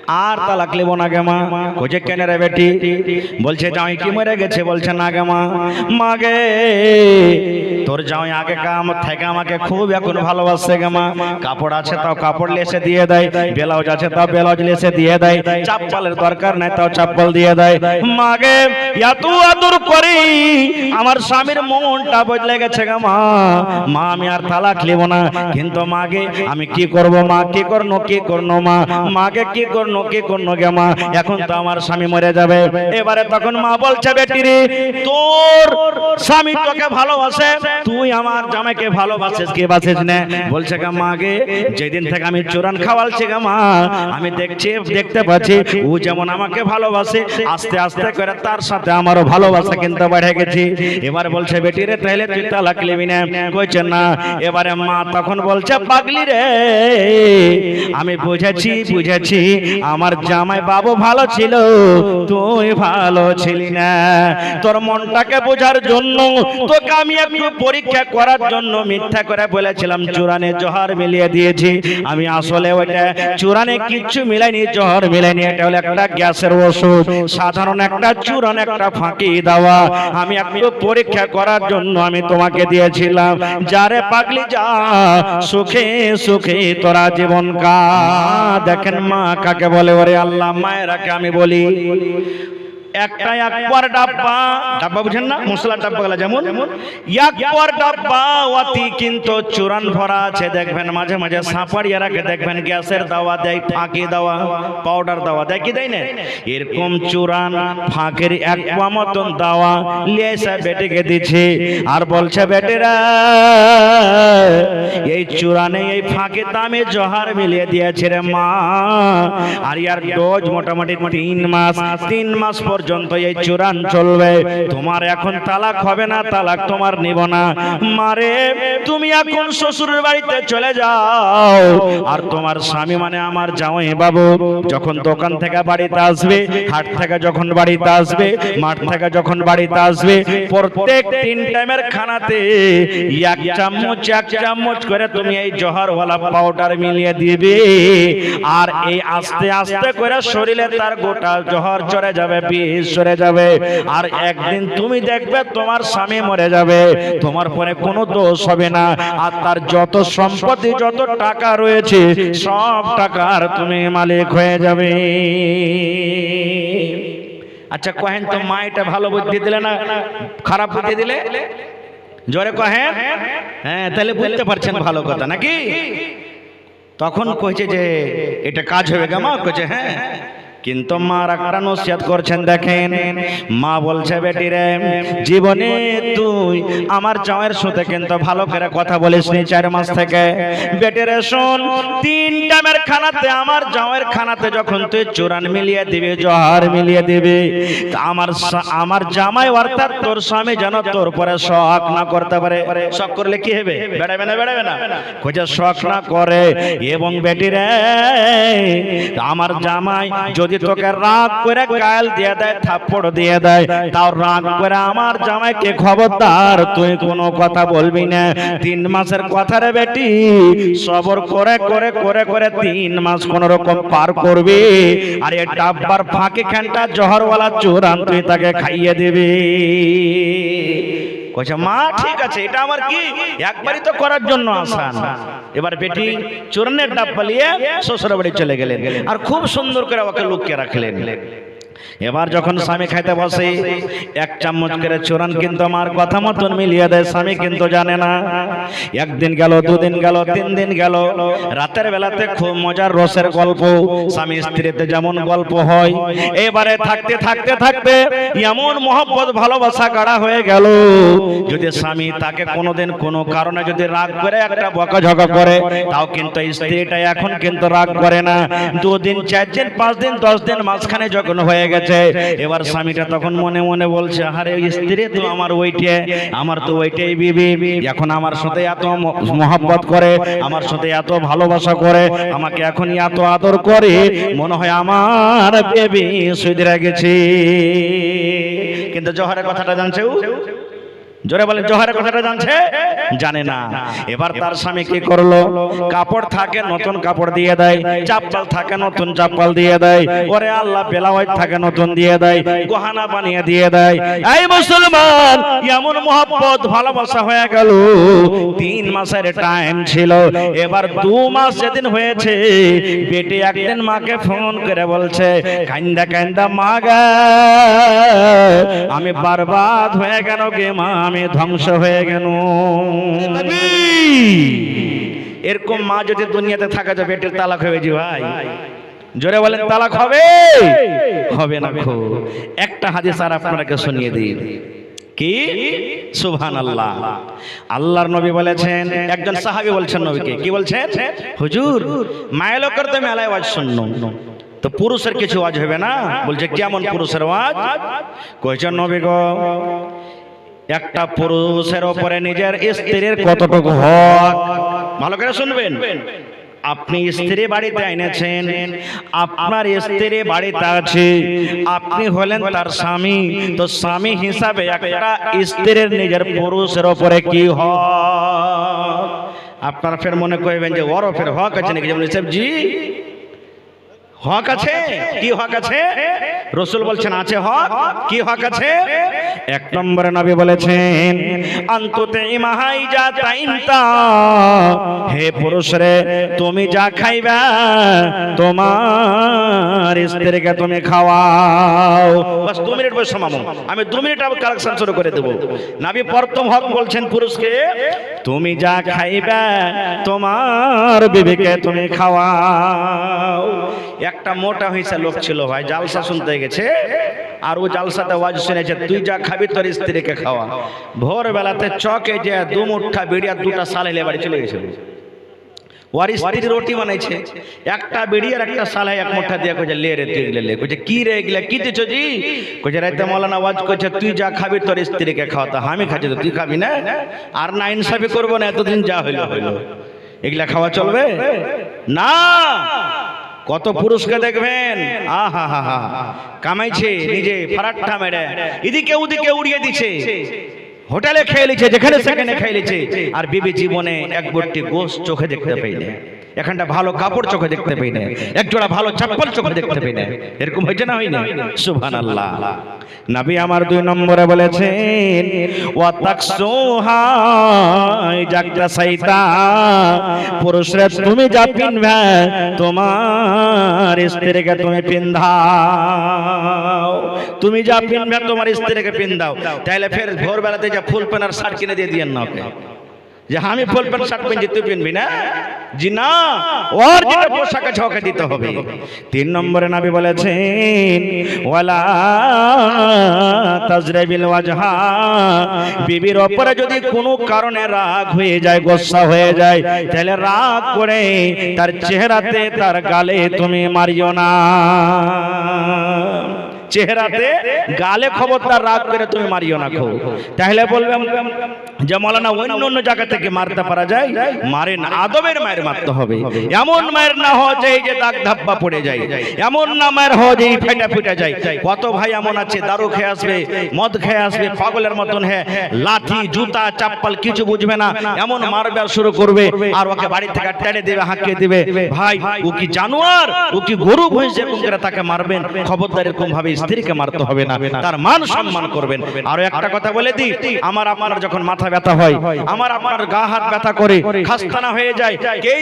আর তালাক নেব না গে মা। কইছে কেন রে বেটি? বলছে জামাই কি মরে গেছে? বলছে না গে মা। মা গে তোর জামাই আগে কাম থেকে আমাকে খুব এখন ভালোবাসে গে মা। কাপড় আছে তাও কাপড় লেসে দিয়ে দেয়, ব্লাউজ আছে তাও ব্লাউজ লেসে দিয়ে দেয়, চাপ্পলের দরকার নাই তাও চাপ্পল দিয়ে দেয়। মা গে এত আদর করি আমার স্বামীর মনটা বদলে গেছে গে মা। মা আমি আর তালাক নেব না। কিন্তু মাগে আমি কি করব মা? কি করনো মা? মাকে কি করনো গে মা? এখন তো আমার স্বামী মরে যাবে। এবারে তখন মা বলছে বেটি রে তোর স্বামী তোকে ভালোবাসে, তুই আমার জামাইকে ভালোবাসিস কি বাসিস না? বলছে গে মাগে যেদিন থেকে আমি চোরান খাওয়ালছি গে মা, আমি দেখতে পাচ্ছি ও যেমন আমাকে ভালোবাসে, আস্তে আস্তে করে তার সাথে আমারও ভালোবাসা কিন্তু বেড়ে গেছে। এবার বলছে বেটি রে তাহলে তুই তালাক নিবি না? কইছে না। এবারে মা তখন বলছে পাগলি রে আমি বুঝেছি আমার জামাই বাবু ভালো ছিল, তুই ভালো ছিলি না। তোর মনটাকে বোঝার জন্য তোকে আমি একটু পরীক্ষা করার জন্য মিথ্যা করে বলেছিলাম চূড়ানে জহর মিলিয়ে দিয়েছি। আমি আসলে ওইটা চূড়ানে কিচ্ছু মিলাইনি, জহর মিলাইনি। এটা হলো একটা গ্যাসের ওষুধ, সাধারণ একটা চূড়ান একটা ফাঁকি দেওয়া। আমি একটু পরীক্ষা করার জন্য আমি তোমাকে দিয়েছিলাম। যারে পাগলি যা সুখে সুখে তোরা জীবন কা। দেখেন মা কাকে বলে? ওরে আল্লাহ মায়েরাকে আমি বলি একটা একবার ডাব্বা বুঝেন না, মশলা ডাব্বা গুলা যেমন একবার ডাব্বা ওয়াতি কিন্তু চূড়ান ভরা আছে। দেখবেন মাঝে মাঝে সাপাড়িয়ারাকে দেখবেন গ্যাসের দাওয়া দেয়, ফাঁকি দাওয়া, পাউডার দাওয়া দেয় কি দেয় না? এরকম চূড়ান ফাঁকের এক পোয়া মতন দাওয়া লিয়ে এসে বেটিকে দিচ্ছে আর বলছে বেটেরা এই চূড়ানে এই ফাঁকে দামে জহার মিলিয়ে দিয়েছে রে মা। আর ইয়ার ডোজ মোটামুটি 3 মাস পর্যন্ত এই চূড়ান চলবে। তোমার এখন তালাক হবে না, তালাক তোমার নিব না। মারে তুমি এখন শ্বশুরের বাড়িতে চলে যাও। আর তোমার স্বামী মানে আমার জামাই বাবু যখন দোকান থেকে বাড়িতে আসবে, হাট থেকে যখন বাড়িতে আসবে, মাঠ থেকে যখন বাড়িতে আসবে, প্রত্যেক 3 টাইমের খানাতে এক চামচ করে তুমি এই জহরওয়ালা পাউডার মিলিয়ে দিবে। আর এই আস্তে আস্তে করে শরীরে তার গোটা জহর চড়ে যাবে, বিষ চড়ে যাবে। আর একদিন তুমি দেখবে তোমার স্বামী মরে যাবে, তোমার পরে কোনো দোষ হবে না। আর তার যত সম্পত্তি যত টাকা রয়েছে সব টাকার তুমি মালিক হয়ে যাবে। আচ্ছা কহেন তো মা এটা ভালো বুদ্ধি দিলে না খারাপ বুদ্ধি দিলে? জোরে কহেন। হ্যাঁ তাহলে বুঝতে পারছেন ভালো কথা নাকি? তখন কইছে যে এটা কাজ হবে গা মা? কইছে হ্যাঁ। কিন্তু মা একটা নসিহত করছেন দেখেন। মা বলছে বেটি রে জীবনে তুই আমার জামাইয়ের সাথে কিন্তু ভালো করে কথা বলিস নি 4 মাস থেকে। বেটি রে শোন 3 টাইমের খানাতে আমার জামাইয়ের খানাতে যখন তুই চূড়ান মিলিয়ে দিবি, জহর মিলিয়ে দিবি, আমার জামাই অর্থাৎ তোর স্বামী যেন তোর পরে শক না করতে পারে। শক করলে কি হবে? বেড়াবে না কইছে শক না করে। এবং বেটি রে আমার জামাই যদি তোকে রাগ করে গাল দিয়ে দেয়, থাপ্পড় দিয়ে দেয়, তাও রাগ করে আমার জামাইকে খবরদার তুই কোনো কথা বলবি না। 3 মাসের কথা রে বেটি, সবর করে করে করে করে 3 মাস কোন রকম পার করবি। আর এই ডাব্বার ফাঁকে খানটা জহরওয়ালা চূড়ান তুই তাকে খাইয়ে দিবি। কইছে মা ঠিক আছে, এটা আমার কি একবারই তো করার জন্য আসান। এবার বেটি চূড়ানের ডাব্বা নিয়ে শ্বশুর বাড়ি চলে গেলেন আর খুব সুন্দর করে ওকে লুকিয়ে রাখলেন। এবার যখন স্বামী খাইতে বসে 1 চামচ করে চূড়ান কিন্তু আমার কথা মতন মিলিয়ে দেয়। স্বামী কিন্তু জানে না। 1 দিন গেল, 2 দিন গেল, 3 দিন গেল। রাতের বেলাতে খুব মজার রসের গল্প, স্বামী স্ত্রীতে যেমন গল্প হয়। এবারে থাকতে থাকতে থাকতে এমন মহব্বত ভালোবাসা গাড়া হয়ে গেল, যদি স্বামী তাকে কোনোদিন কোনো কারণে যদি রাগ করে একটা বকাঝকা করে, তাও কিন্তু স্ত্রীটা এখন কিন্তু রাগ করে না। 2 দিন 4 দিন 5 দিন 10 দিন মাঝখানে যখন হয়ে গেছে, এবার স্বামীটা তখন মনে মনে বলছে আরে স্ত্রী তো আমার ওইটাই বিবি, এখন আমার সাথে এত মহব্বত করে, আমার সাথে এত ভালোবাসা করে, আমাকে এখন এত আদর করে, মনে হয় আমার বেবি সুইদরা গেছে। কিন্তু জহরের কথাটা জানছে জোরে বলেন জোহরের কথাটা জানছে? জানে না। এবার তার স্বামী কি করলো? কাপড় থাকে নতুন কাপড় দিয়ে দেয়, চাপ্পাল থাকে নতুন চাপ্পাল দিয়ে দেয়, ওরে আল্লাহ ব্লাউজ থাকে নতুন দিয়ে দেয়, গহনা বানিয়ে দিয়ে দেয়। এই মুসলমান, এমন মহব্বত ভালোবাসা হয়ে গেল। 3 মাসের টাইম ছিল, এবার 2 মাস যেদিন হয়েছে, বেটি একদিন মাকে ফোন করে বলছে, কান্দা কান্দা মা গো, আমি বরবাদ হয়ে গেল গে মা, আমি ধ্বংস হয়ে গেল। এরকম মা যদি দুনিয়াতে থাকা যায়, বেটির তালাক হয়ে যাবে ভাই। জোরে বলেন তালাক হবে? হবে না। খুব একটা হাদিস আর আপনাকে শুনিয়ে দিই। কি? সুবহানাল্লাহ। আল্লাহর নবী বলেছেন, একজন সাহাবী বলছেন নবীকে, কি বলছেন? হুজুর মায়ের লোকের তো মেলায় ওয়াজ শুননো, তো পুরুষের কিছু ওয়াজ হবে না? বলছে কেমন পুরুষের ওয়াজ? কইছেন নবী গো, একটা পুরুষের উপরে নিজের স্ত্রীর কতটুকু হক, ভালো করে শুনবেন। আপনি স্ত্রী বাড়িতে এনেছেন, আপনার স্ত্রী বাড়িতে আছে, আপনি হলেন তার স্বামী, তো স্বামী হিসাবে একটা স্ত্রীর নিজের পুরুষের উপরে কি হক? আপনারা ফের মনে করবেন যে ওর ফের হক আছে নাকি? যেমন জি হক আছে। কি হক আছে? রাসূল বলছেন আছে হক। কি হক আছে? 1 নম্বরে নবী বলেছেন, আনতুতে ইমাহাই যা তাইনতা, হে পুরুষ রে, তুমি যা খাইবা তোমার স্ত্রীকে তুমি খাওয়াও। বাস 2 মিনিট বসে মামু, আমি 2 মিনিট আবার কালেকশন শুরু করে দেব। নবী প্রথম হক বলছেন পুরুষকে, তুমি যা খাইবা তোমার বিবিকে তুমি খাওয়াও। একটা মোটা হইসা লোক ছিল ভাই, জালসা শুনতে গেছে, আর ও জালসাতে ওয়াজ শুনেছে, তুই যা খাবি তোর স্ত্রীকে খাওয়া। ভোর বেলাতে চকে যে 2 মুঠা বিড়ি আর 2টা সালাই বাড়ি চলে গেছিল। ওর স্ত্রী রুটি বানাইছে, একটা বিড়ি আর একটা সালাই 1 মুঠা দিয়ে কইছে লে রে তুই লে। কইছে কি রে এগুলা কি দিছো জি? কইছে রাতে মাওলানা ওয়াজ কইছে তুই যা খাবি তোর স্ত্রীকে খাওয়া, তা আমি খাচ্ছি তো তুই খাবি না? আর না ইনসাফি করবো না, এতদিন যা হইলো হইলো, এগুলা খাওয়া চলবে না। কত পুরুষকে দেখবেন আহা হা হা কামাইছে নিজে ফারাট্টা মেরে, এদিকে ওদিকে উড়িয়ে দিচ্ছে, হোটেলে খেয়ে লিছে, যেখানে সেখানে খেয়ে লিছে, আর বিবি জীবনে এক বট্টি গোশত চোখে দেখতে পাই না, এখানটা ভালো কাপড় চোখে দেখতে পাই না, এক জোড়া ভালো চপ্পল চোখে দেখতে পাই না। এরকম হয়েছে না হয় না? সুবহানাল্লাহ। নবী আমার 2 নম্বরে বলেছেন, ওয়া তাকসুহা জাগরা সাইতা, পুরুষরা তুমি যা পিনবে তোমার স্ত্রীকে তুমি পিন্দাও, তুমি যা পিনবে তোমার স্ত্রীকে পিন্দাও। তাইলে ফের ভোর বেলাতে যা ফুল প্যান্ট আর শার্ট কিনে দিয়ে দিয়েন না ওকে, যে আমি ফুল প্যান্ট শার্ট পিনছি তুই পিনবি না, জি না, ওর যেটা পোশাক আছে ওকে দিতে হবে। 3 নম্বরে নবী বলেছেন, ওয়ালা তাজরিবিল ওয়াজহা, বিবির উপরে যদি কোনো কারণে রাগ হয়ে যায়, গোসা হয়ে যায়, তাহলে রাগ করে তার চেহারাতে তার গালে তুমি মারিও না। চেহারাতে গালে খবরদার রাগ করে তুমি মারিও না। খুব তাহলে বলবেন যে মাওলানা অন্য অন্য জায়গা থেকে মারতে পারা যায়, মারে না, আদবের মায়ের মারতে হবে। এমন মায়ের না হয় যে দাগ ধাপ্পা পড়ে যায়, এমন না মায়ের হয় যে ফেটা ফেটা যায়। কত ভাই এমন আছে দারু খেয়ে আসবে, মদ খেয়ে আসবে, পাগলের মতন হ্যাঁ, লাঠি জুতা চাপ্পাল কিছু বুঝবে না, এমন মারবে আর শুরু করবে, আর ওকে বাড়ি থেকে টেনে দেবে, হাঁকিয়ে দিবে। ভাই ও কি জানোয়ার, ও কি গরু ভৈঁস, এরকম করে তাকে মারবেন। খবরদার এরকম ভাবে স্ত্রীকে মারতে হবে না, তার মান সম্মান করবেন। আর একটা কথা বলে দিই, আমার আপনার যখন মাথা ব্যথা হয়, আমার আপনার গা হাত ব্যথা করে, খাসখানা হয়ে যায়, কে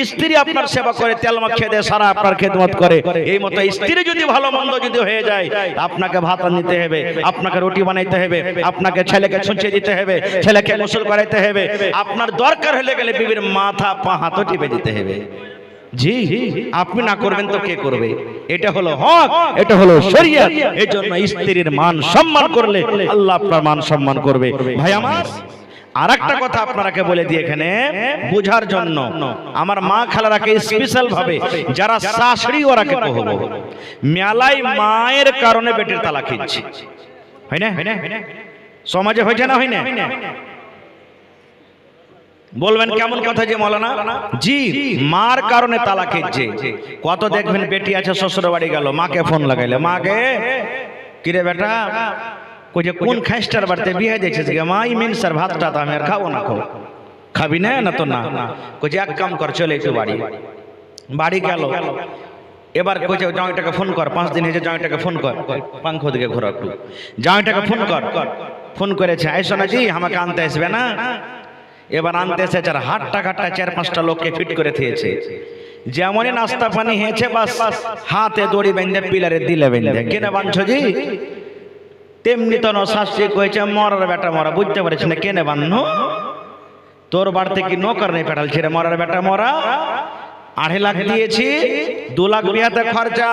স্ত্রী আপনার সেবা করে, তেল মাখিয়ে দেয়, সারা আপনার খেদমত করে, এই মতো স্ত্রী যদি ভালো মন্দ যদি হয়ে যায়, আপনাকে ভাত নিতে হবে, আপনাকে রুটি বানাইতে হবে, আপনাকে ছেলেকে ছুঁচিয়ে দিতে হবে, ছেলেকে গোসল করাইতে হবে, আপনার দরকার হলে গেলে বিবির মাথা পা হাতও টিপে দিতে হবে। জি আপনি না করবেন তো কে করবে? এটা হলো হক, এটা হলো শরীয়ত। এই জন্য স্ত্রীর মান সম্মান করলে আল্লাহ আপনার মান সম্মান করবে। ভাই আমার আর একটা কথা আপনারাকে বলে দিই এখানে বোঝার জন্য, আমার মা খালারাকে স্পেশাল ভাবে যারা শাশুড়ি ওরাকে কহবো, মেলায় মায়ের কারণে বেটির তালাক হচ্ছে, হয় না? সমাজে হয়েছে না হয় না? বলবেন কেমন কথা যে মাওলানা? জি মার কারণে তালাক হচ্ছে। কত দেখবেন বেটি আছে শ্বশুর বাড়ি গেল, মাকে ফোন লাগাইলে, মাকে কিরে বেটা কইছে কোন খাইস্টার বাড়িতে বিয়ে দিয়েছিস গে মা? ইমিন স্যার ভাতটা তো আমি আর খাবো না। খাবি না? না তো না। কইছে এক কাম কর, চলে একটু বাড়ি। বাড়ি গেল। এবার কইছে জামাইটাকে ফোন কর, 5 দিন হয়েছে, জামাইটাকে ফোন কর, পাঙ্খ দিকে ঘোরা একটু, জামাইটাকে ফোন কর। ফোন করেছে, আইসো না জি, আমাকে আনতে আসবে না? এবার আনতে এসেছে, আর হাটটা ঘাটটা 4-5টা লোককে ফিট করে দিয়েছে। যেমনই নাস্তা পানি হয়েছে, বাস হাতে দড়ি বেঁধে পিলারে দিলে বেঁধে, কেনে বাঁধছো জি? তেমনি তো শাস্ত্রী কয়েছে মরার বেটা মরা, বুঝতে পারছি না কেনে বাঁধনো? তোর বাড়িতে কি নৌকার নেই পেটাল ছেড়ে মরার বেটা মরা? 2.5 লাখ দিয়েছি, 2 লাখ বিয়াতে খরচা,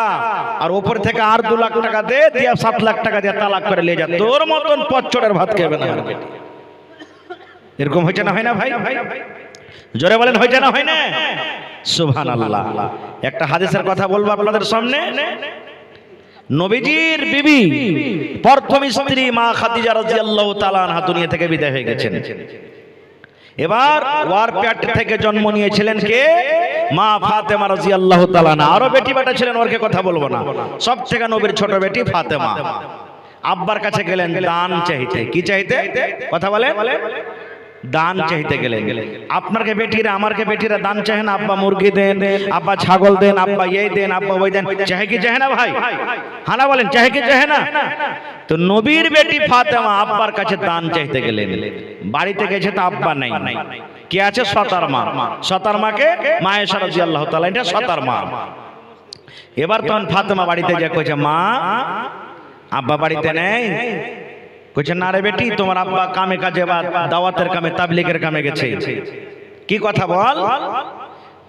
আর ওপর থেকে আর 2 লাখ টাকা দে, দিয়ে 7 লাখ টাকা দিয়ে তালাক করে নিয়ে যা। তোর মতন পচ্চড়ের ভাত খাবে না। এরকম হয়েছে না হয় না ভাই? জোরে বলেন হয়েছে না হয় না? সুবহানাল্লাহ। একটা হাদিসের কথা বলবো আপনাদের সামনে। নবীজির বিবি প্রথম স্ত্রী মা খাদিজা রাদিয়াল্লাহু তাআলা আনহা দুনিয়া থেকে বিদায় হয়ে গেছেন। এবার ওয়ার পেট থেকে জন্ম নিয়েছিলেন কে? মা ফাতেমা রাদিয়াল্লাহু তাআলা আনহা। আরো বেটি বেটা ছিলেন, ওরকে কথা বলবো না। সব থেকে নবীর ছোট বেটি ফাতেমা। আব্বার কাছে গেলেন দান চাইতে। কি চাইতে? কথা বলে দান চাইতে গেলেন। আপনারকে বেটিরা আমারকে বেটিরা দান চাহে না? আব্বা মুরগি দেন, আব্বা ছাগল দেন, আব্বা এই দেন, আব্বা ওই দেন, চাহে কি চাহে না ভাই? হানা বলেন, চাহে কি চাহে না? তো নবীর বেটি ফাতেমা আব্বার কাছে দান চাইতে গেলেন। বাড়িতে গেছে তো আব্বা নাই। কে আছে? সতার মা। সতার মাকে মা আয়েশা রাদিয়াল্লাহু তাআলা, এটা সতার মা। এবার তখন ফাতেমা বাড়িতে যে কইছে, মা আব্বা বাড়িতে নেই। কইছে না রে বেটি, তোমার আব্বা কামে কাজে বা দাওয়াতের কামে, তাবলীগের কামে গেছে। কি কথা বল?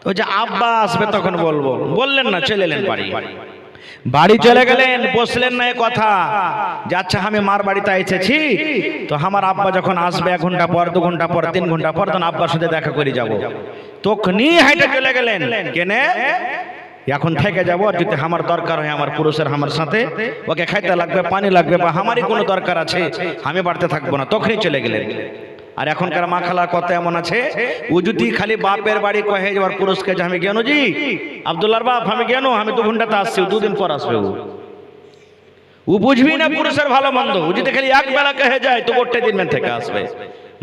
তো যে আব্বা আসবে তখন বলবো। বললেন না, চলে এলেন বাড়ি। বাড়ি চলে গেলেন, বসলেন না এ কথা যে আচ্ছা আমি মার বাড়িতে এসেছি, তো আমার আব্বা যখন আসবে 1 ঘন্টা পর, 2 ঘন্টা পর, 3 ঘন্টা পর, তখন আব্বার সাথে দেখা করে যাব। তখনই হাইটে চলে গেলেন। কেনে? এখন থেকে যাবো, আর যদি আমার দরকার হয় আমার পুরুষের আমার সাথে, ওকে খাইতে লাগবে, পানি লাগবে, বা আমারই কোনো দরকার আছে, আমি বাড়িতে থাকবো না। তখনই চলে গেলেন। আর এখনকার মা খালার কথা এমন আছে, ও যদি খালি বাপের বাড়ি কহে যাবার পুরুষকে যে আমি জ্ঞান জি আব্দুল্লাহর বাপ, আমি জ্ঞান, আমি 2 ঘন্টাতে আসছি, 2 দিন পর আসবে। ও বুঝবি না পুরুষের ভালো মন্দ। ও যদি খালি এক বেলা কহে যায় তো 4টে দিন থেকে আসবে।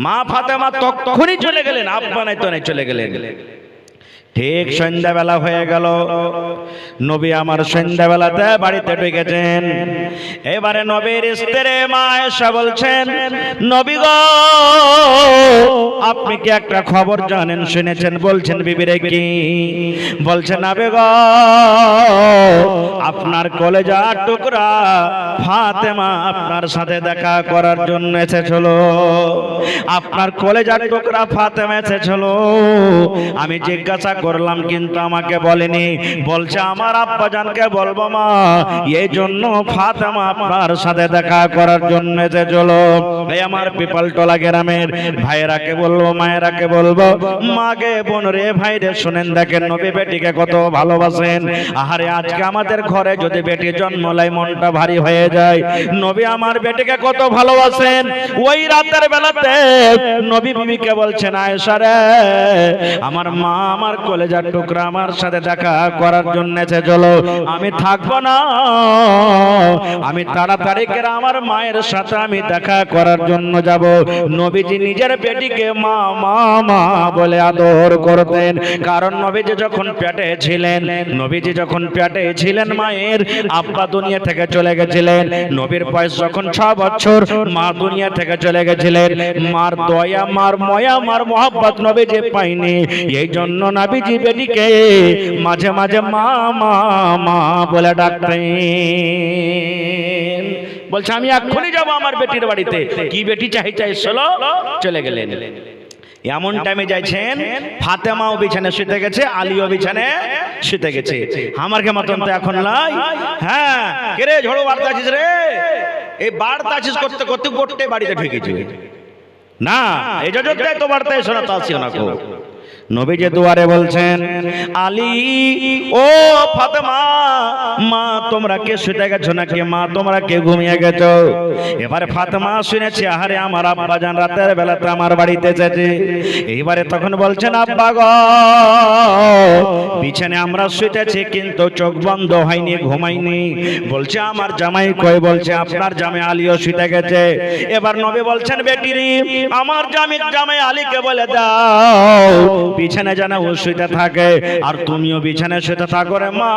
মা ফাতেমা তখনই চলে গেলেন, আব্বা নাই তো নাই, চলে গেলেন। ঠিক সন্ধ্যাবেলা হয়ে গেল, নবী আমার সন্ধ্যাবেলাতে বাড়িতে ঢুকেছেন। এবারে নবীর স্ত্রী মা আয়েশা বলছেন, নবী গো আপনি কি একটা খবর জানেন শুনেছেন? বলছেন বিবিরে কি? বলছেন নবী গো আপনার কলেজার টুকরা ফাতেমা আপনার সাথে দেখা করার জন্য এসেছিল। আপনার কলেজার টুকরা ফাতেমা এসেছিল। আমি জিজ্ঞাসা করলাম কিন্তু আমাকে বলেনি। বলছে আমার আব্বা জানকে বলবো মা, এই জন্য ফাতেমা আপনার সাথে দেখা করার জন্য এসেছিল। এই আমার পিপালটোলা গ্রামের ভাইরাকে বলবো, মায়েরাকে বলবো, মাকে বোন রে ভাই রে শুনেন, দেখেন নবী বেটিকে কত ভালোবাসেন। আহারে আজকে আমাদের ঘরে যদি বেটি জন্ম লাই মনটা ভারী হয়ে যায়। নবী আমার বেটিকে কত ভালোবাসেন। ওই রাতের বেলাতে নবী বিবিকে বলছেন, আয়েশা রে আমার মা আমার কলেজার টুকরা আমার সাথে দেখা করার জন্য এসেছিল। আমি থাকবো না, আমি তাড়াতাড়ি করে আমার মায়ের সাথে আমি দেখা করার জন্য যাব। নবীজি নিজের বেটিকে মা মা মা বলে আদর করতেন। কারণ নবীজি যখন পেটে ছিলেন, নবীজি যখন পেটে ছিলেন মায়ের, আব্বা দুনিয়া থেকে চলে গেছিলেন। নবীর বয়স যখন 6 বছর, মা দুনিয়া থেকে চলে গেছিলেন। মার দয়া, মার ময়া, মার মোহাব্বত নবীজি পাইনি। এই জন্য নবীজি বেটিকে মাঝে মাঝে মা মা মা বলে ডাকতেন। বলছে আমি এক্ষুনি যাবো আমার বেটির বাড়িতে। কি বেটি চাইছে? চলে গেলেন। এমন টাইমে যাইছেন, ফাতেমাও বিছানে শুতে গেছে, আলীও বিছানে শুতে গেছে। আমার কে মতন তো এখন লাই। হ্যাঁ কে রে ঝড়ো বার্তা আছিস রে? এই বার্তা আছিস করতে করতে গোটে বাড়িতে ঢুকেছি না। এই যে তো বার্তা শোনা তা আসিও না গো। নবীজি দুয়ারে বলছেন, আলী ও ফাতেমা মা তোমরা কে শুতে গেছো নাকি? মা তোমরা কে ঘুমিয়ে গেছো? এবারে ফাতেমা শুনেছে আহারে আমার আব্বা জান রাতের বেলাতে আমার বাড়িতে এসেছে। এইবারে তখন বলছেন আব্বা গো, বিছানে আমরা শুতেছি কিন্তু চোখ বন্ধ হয়নি, ঘুমাইনি। বলছে আমার জামাই কই? বলছে আপনার জামাই আলীও শুতে গেছে। এবার নবী বলছেন বেটিরি আমার জামাই আলীকে বলে দাও বিছানে যেন ও শুতে থাকে, আর তুমিও বিছানে শুতে থাকো রে মা,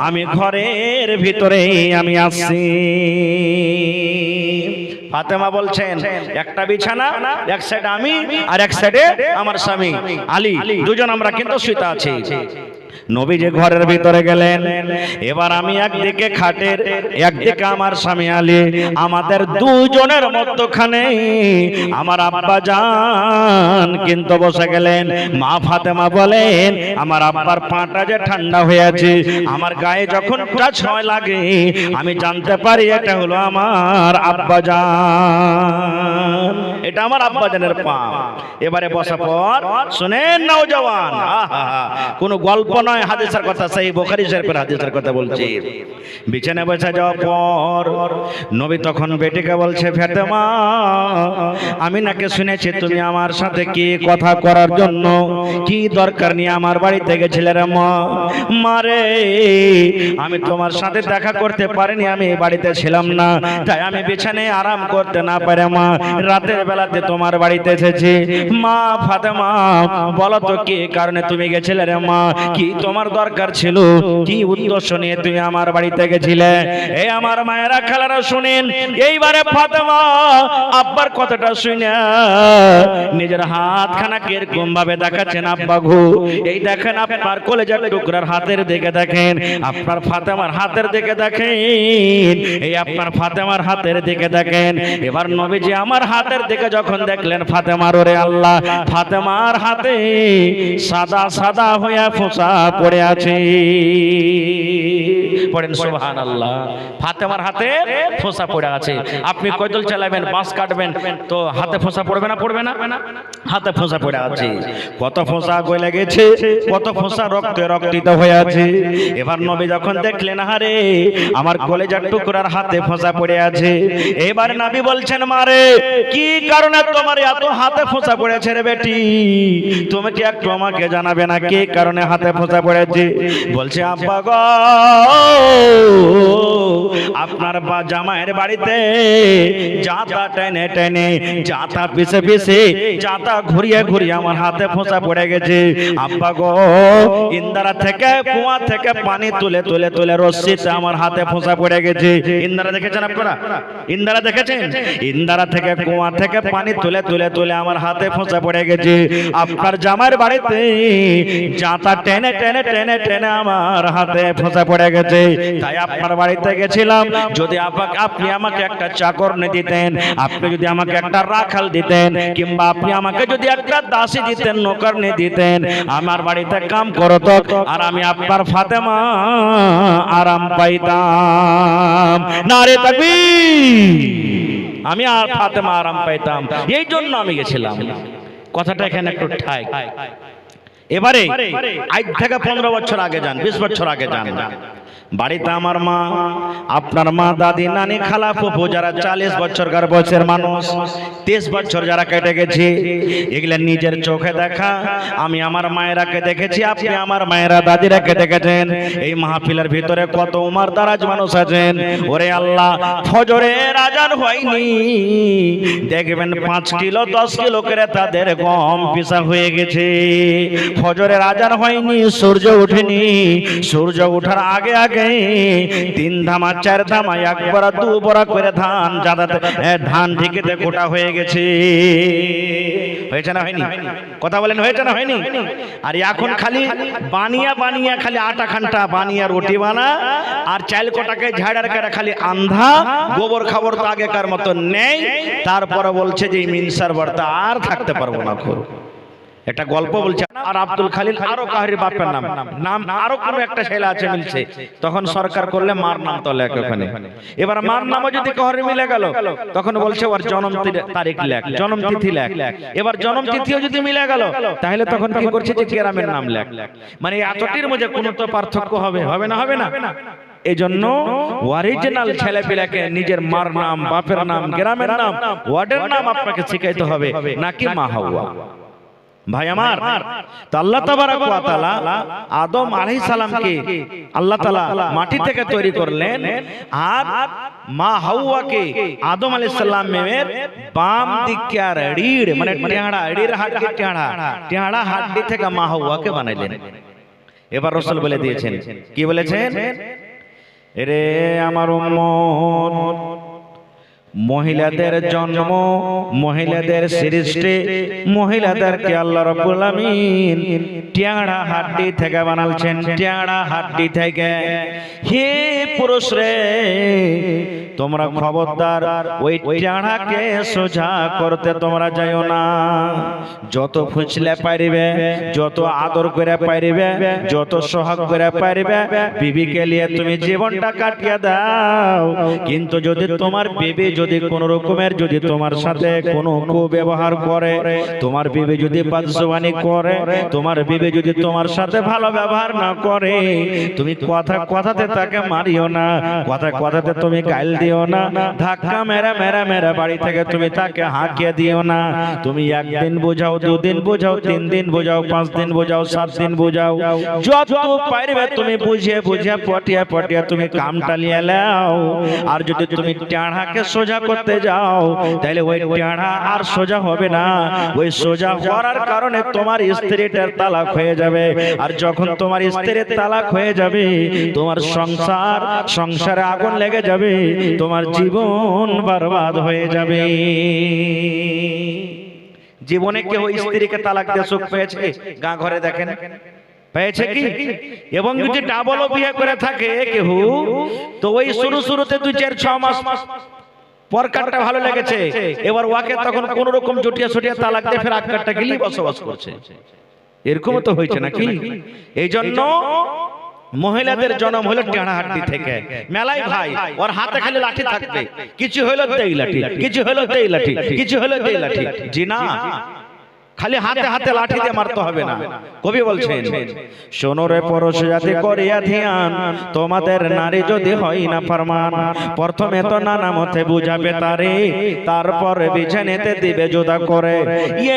আমি ঘরের ভিতরে আমি আসছি। ফাতেমা বলছেন একটা বিছানা, এক সাইডে আমি আর এক সাইডে আমার স্বামী আলী, দুজন আমরা কিন্তু শুতে আছি। নবী যে ঘরের ভিতরে গেলেন, এবার আমি একদিকে খাটের, একদিকে আমার স্বামী আলী, আমাদের দুজনের মধ্যখানে আমার আব্বা জান কিন্তু বসে গেলেন। মা ফাতেমা বলেন আমার আব্বার পাটা যে ঠান্ডা হয়ে আছে, আমার গায়ে যখন টাচ হয় লাগে আমি জানতে পারি এটা হলো আমার আব্বা জান, এটা আমার আব্বা জানের পা। এবারে বসা পর শুনেন নওজওয়ান, কোনো গল্প নয়, হাদিসের কথা, সেই বুখারী শরীফের হাদিসের কথা বলছি। বিছানায় বসে যাওয়ার পর নবী তখন বেটিকে বলছে ফাতেমা আমি নাকি শুনেছি তুমি আমার সাথে কি কথা করার জন্য কি দরকার নিয়ে আমার বাড়িতে গেছিলে রে মা? মারে আমি তোমার সাথে দেখা করতে পারিনি, আমি বাড়িতে ছিলাম না, তাই আমি বিছানায় আরাম করতে না পারে মা রাতের বেলাতে তোমার বাড়িতে এসেছি। মা ফাতেমা বলো তো কি কারণে তুমি গেছিলে রে মা? কি তোমার দরকার ছিল? কি উদ্দেশ্য নিয়ে তুমি আমার বাড়িতে গেছিলে? এই আমার মায়েরা খালারা শুনেন, এইবারে ফাতেমা আব্বার কথাটা শুনে নিজের হাতখানা কিরকম ভাবে দেখাচ্ছেন। আব্বা গো এই দেখেন আপনার কলেজার টুকরার হাতের দিকে দেখেন, আপনার ফাতেমার হাতের দিকে দেখেন, এই আপনার ফাতেমার হাতের দিকে দেখেন। এবার নবীজি আমার হাতের দিকে যখন দেখলেন ফাতেমার, ওরে আল্লাহ, ফাতেমার হাতে সাদা সাদা হয়ে ফোঁসা পড়ে আছে। পড়েন সুবহানাল্লাহ। ফাতেমার হাতে ফোঁসা পড়ে আছে। আপনি কয়দল চালাবেন, বাঁশ কাটবেন, তো হাতে ফোঁসা পড়বে না? পড়বে না? হাতে ফোঁসা পড়ে আছে। কত ফোঁসা গলে গেছে, কত ফোঁসা রক্তে রক্তিত হয়ে আছে। এবার নবী যখন দেখলেন হারে আমার কলেজার টুকরার হাতে ফোঁসা পড়ে আছে, এবার নবী বলছেন মারে কি কারণে তোমার এত হাতে ফোঁসা পড়েছে রে বেটি? তুমি কি একটু আমাকে জানাবে না কি কারণে হাতে ফোঁসা পড়েছে? বলছে আব্বা গো আপনার জামাইয়ের বাড়িতে জাতা টেনে টেনে, জাতা পিছে পিছে, জাতা ঘুরিয়ে ঘুরিয়ে আমার হাতে ফোঁসা পড়ে গেছে। আব্বা গো ইন্দারা থেকে, কুয়া থেকে পানি তুলে তুলে তুলে রশ্মিতে আমার হাতে ফোঁসা পড়ে গেছে। ইন্দারা দেখেছেন আপনারা? ইন্দারা দেখেছেন? ইন্দারা থেকে, কুয়া থেকে পানি তুলে তুলে তুলে আমার হাতে ফোঁসা পড়ে গেছে। আপনার জামাইয়ের বাড়িতে জাতা টেনে টেনে টেনে টেনে আমার হাতে ফোঁসা পড়ে গেছে, তাই আপনার বাড়িতে গেছিলাম। যদি আপনি আমাকে একটা চাকরনি দিতেন, আপনি যদি আমাকে একটা রাখাল দিতেন, কিংবা আপনি আমাকে যদি একটা দাসী দিতেন, নৌকরনি দিতেন, আমার বাড়িতে কাম করত, আর আমি আপনার ফাতেমা আরাম পাইতাম। নারে তাকবীর! আমি আর ফাতেমা আরাম পাইতাম, এই জন্য আমি গেছিলাম। কথাটা এখানে একটু ঠাই। এবারে আজ থেকে 15 বছর আগে যান, 20 বছর আগে যান, বাড়িতে আমার মা, আপনার মা, দাদি, নানি, খালা, ফুফু যারা 40 বছরকার বয়সের মানুষ, 30 বছর যারা কেটে গেছে, এগুলা নিজের চোখে দেখা। আমি আমার মায়েরাকে দেখেছি, আপনি আমার মায়েরা দাদিরাকে দেখেছেন। এই মাহফিলের ভিতরে কত উমার দারাজ মানুষ আছেন। ওরে আল্লাহ, ফজরের আজান হয়নি, দেখবেন 5 কিলো 10 কিলো করে তাদের গম পিসা হয়ে গেছে। ফজরের আজান হয়নি, সূর্য ওঠেনি, সূর্য ওঠার আগে আগে 3 ধামা 4 ধামা 1 বড়া 2 বড়া করে ধান ধান ঢেকেতে গোটা হয়ে গেছে। হয়েছে না হয়নি? কথা বলেন, হয়েছে না হয়নি? আর এখন খালি বানিয়া বানিয়া খালি আটা খান্টা বানিয়া রুটি বানা, আর চাল কোটাকে ঝাড়ার করে খালি আন্ধা, গোবর খাবার তো আগেকার মতো নেই। তারপরে বলছে যে মিনসার বর্তা আর থাকতে পারবো না। একটা গল্প বলছে, আর আব্দুল খালিল আরো কাহারির বাপের নাম নাম আরো কোনো একটা ছেলে আছে মিলছে, তখন সরকার করলে মার নাম তো লেখ ওখানে। এবার মার নামও যদি কাহারি মিলে গেল, তখন বলছে ওর জন্ম তারিখ লেখ, জন্ম তিথি লেখ। এবার জন্ম তিথিও যদি মিলে গেল, তাহলে তখন কি করছে যে গ্রামের নাম লেখ। মানে এতটির মধ্যে কোনো তো পার্থক্য হবে না, হবে না। এই জন্য অরিজিনাল ছেলেপিলাকে নিজের মার নাম, বাপের নাম, গ্রামের নাম, ওয়ার্ডের নাম আপনাকে শিখাইতে হবে, নাকি মা হাওয়া। ভাই আমার, তো আল্লাহ তাবারাক ওয়া তাআলা আদম আলাইহিস সালামকে আল্লাহ তাআলা মাটি থেকে তৈরি করলেন, আর মা হাওয়াকে আদম আলাইহিস সালামের বাম দিকে আর রিড় মানে টেহাড়া, রিড় হাড্ডি টেহাড়া হাড্ডি থেকে মা হাওয়াকে বানাইলেন। এবার রাসূল বলে দিয়েছেন, কি বলেছেন? রে আমার উম্মত, মহিলাদের জন্ম, মহিলাদের সৃষ্টি, মহিলাদেরকে আল্লাহ রাব্বুল আমিন টেঁড়া হাড্ডি থেকে বানালছেন, টেঁড়া হাড্ডি থেকে। হে পুরুষ রে, তোমরা খবরদার ওই টেঁড়াকে সোজা করতে তোমরা যাইও না। যত ফুচলে পারিবে, যত আদর করে পারিবে, যত সোহাগ করে পারিবে, বিবিকে নিয়ে তুমি জীবনটা কাটিয়ে দাও। কিন্তু যদি তোমার বিবি যদি কোন রকমের যদি তোমার সাথে কোনো কুব্যবহার করে, তোমার বিবি যদি বাদজবানি করে, তোমার বিবি যদি তোমার সাথে ভালো ব্যবহার না করে, তুমি কথাতে তাকে মারিও না, কথাতে তুমি গাইল দিও না, ধাক্কা মেরে বাড়ি থেকে তুমি তাকে হাঁকিয়ে দিও না। তুমি একদিন বোঝাও, দুদিন বোঝাও, 3 দিন বোঝাও, 5 দিন বোঝাও, 7 দিন বোঝাও, যত পারবে তুমি বুঝিয়ে পটিয়ে তুমি কামটা নিয়ে নাও। আর যদি তুমি টেঁড়াকে সোজা করতে যাও, তাহলে ওই টেঁড়া আর সোজা হবে না। ওই সোজা করার কারণে তোমার স্ত্রীটার তালাক হয়ে যাবে। আর যখন তোমার স্ত্রীর তালাক হয়ে যাবে, তোমার সংসারে আগুন লেগে যাবে, তোমার জীবন বরবাদ হয়ে যাবে। জীবনে কেউ স্ত্রীকে তালাক দিয়ে সুখ পেয়েছে? গাঁ ঘরে দেখেন পেয়েছে কি? এবং যদি ডাবলও বিয়ে করে থাকে কেউ, তো ওই শুরুতে 2, 4, 6 মাস পরকারটা ভালো লেগেছে, এবার ওয়াকে তখন কোন রকম জটিয়া ছটিয়া তালাক দিয়ে ফের আটকারটা গেলি বসবাস করছে। এরকমও তো হয়েছে নাকি? এই জন্য মহিলাদের জন্ম হলো টেঁড়া হাড্ডি থেকে। মেলাই ভাই, ওর হাতে খালি লাঠি থাকবে, কিছু হলো দেই লাঠি, কিছু হলো দেই লাঠি, কিছু হলো দেই লাঠি। জি না, খালি হাতে লাঠি দিয়ে মারতে হবে না। কবি বলছেন, শোনো রে পুরুষ জাতি করিয়া ধ্যান, তোমাদের নারী যদি হয় না ফরমান, প্রথমে তো নানা মতে বুঝাবে তারে, তারপর বিছানেতে দিবে জুদা করে।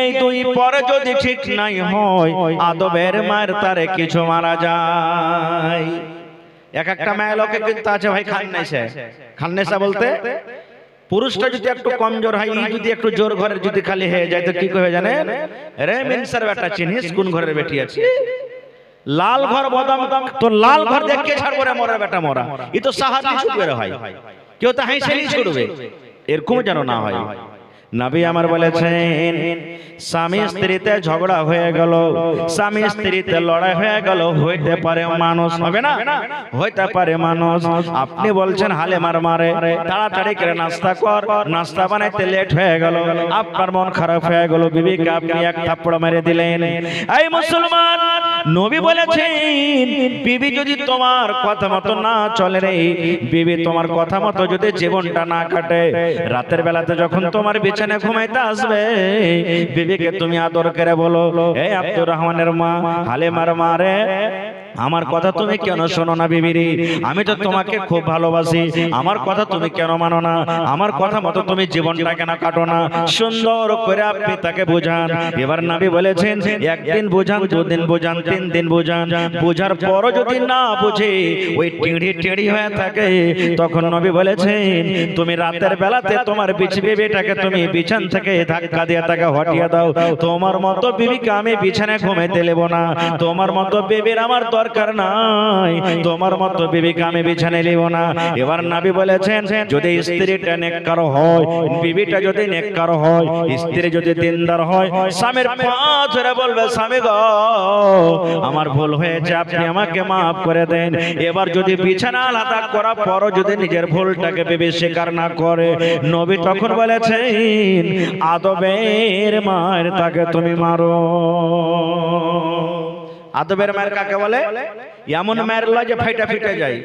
এই 2 পরে যদি ঠিক নাই হয়, আদবের মার তারে কিছু মারা যায়। একটা মেয়ে লোকে কিন্তু আছে ভাই খান্নেসা বলতে, পুরুষটা যদি একটু কমজোর হয়, যদি একটু জোর ঘরের যদি খালি হয়ে যায়, তো কি কবে জানেন? রে মিনসার বেটা চিনিস, কোন ঘরের বেটি আছে? লাল ঘর বদাম, তো লাল ঘর দেখকে ছাড়বো রে মরা বেটা মরা। ই তো সাহায্য ছুটবে রে ভাই, কেউ তো হাইছেলি ছুটবে, এরকম যেন না হয়। নবী আমার বলেছেন, স্বামী স্ত্রীতে ঝগড়া হয়ে গেল, স্বামী স্ত্রীতে লড়াই হয়ে গেল, হইতে পারে মানুষ, হবে না? হইতে পারে মানুষ। আপনি বলছেন হালে মারে, তাড়াতাড়ি করে নাস্তা কর, নাস্তা বানাইতে লেট হয়ে গেল, আপনার মন খারাপ হয়ে গেল, বিবিকে আপনি এক থাপ্পড় মেরে দিলেন। এই মুসলমান, নবী বলেছেন, বিবি যদি তোমার কথা মতো না চলে রে, বিবি তোমার কথা মতো যদি জীবনটা না কাটে, রাতের বেলাতে যখন তোমার বিছানে ঘুমাইতে আসবে, বিবিকে তুমি আদর করে বলো, এই আব্দুর রহমানের মা, হালেমার মা রে, আমার কথা তুমি কেন শোনো না বিবিরি? আমি তো তোমাকে খুব ভালোবাসি, আমার কথা তুমি কেন মানো না? আমার কথা মতো তুমি জীবনটা কেন কাটো না? সুন্দর করে আপনি তাকে বোঝান। এবার নবী বলেছেন, একদিন বোঝান, 2 দিন বোঝান, 3 দিন বোঝান, বোঝার পরও যদি না বুঝে ওই টেড়ি হয়ে থাকে, তখন নবী বলেছেন, তুমি রাতের বেলাতে তোমার বিবিটাকে তুমি বিছান থেকে ধাক্কা দিয়ে তাকে হটিয়ে দাও। তোমার মতো বিবিকে আমি বিছানায় ঘুমাইতে দেব না, তোমার মতো বিবির আমার দরকার নাই, তোমার মতো বিবিকে আমি বিছানায় নিব না। এবার নবী বলেছেন যদি স্ত্রীটা নেককার হয়, বিবিটা যদি নেককার হয়, স্ত্রী যদি দিনদার হয়, স্বামীর পা ধরে বলবে স্বামী গো আমার ভুল হয়েছে, আপনি আমাকে মাফ করে দেন। এবার যদি বিছানা আলাদা করার পরও যদি নিজের ভুলটাকে বিবি স্বীকার না করে, নবী তখন বলেছেন আদবের মায়ের তাকে তুমি মারো। আদবের মায়ের কাকে বলে? এমন মায়ের লয় যে ফাইটা ফিটে যায়।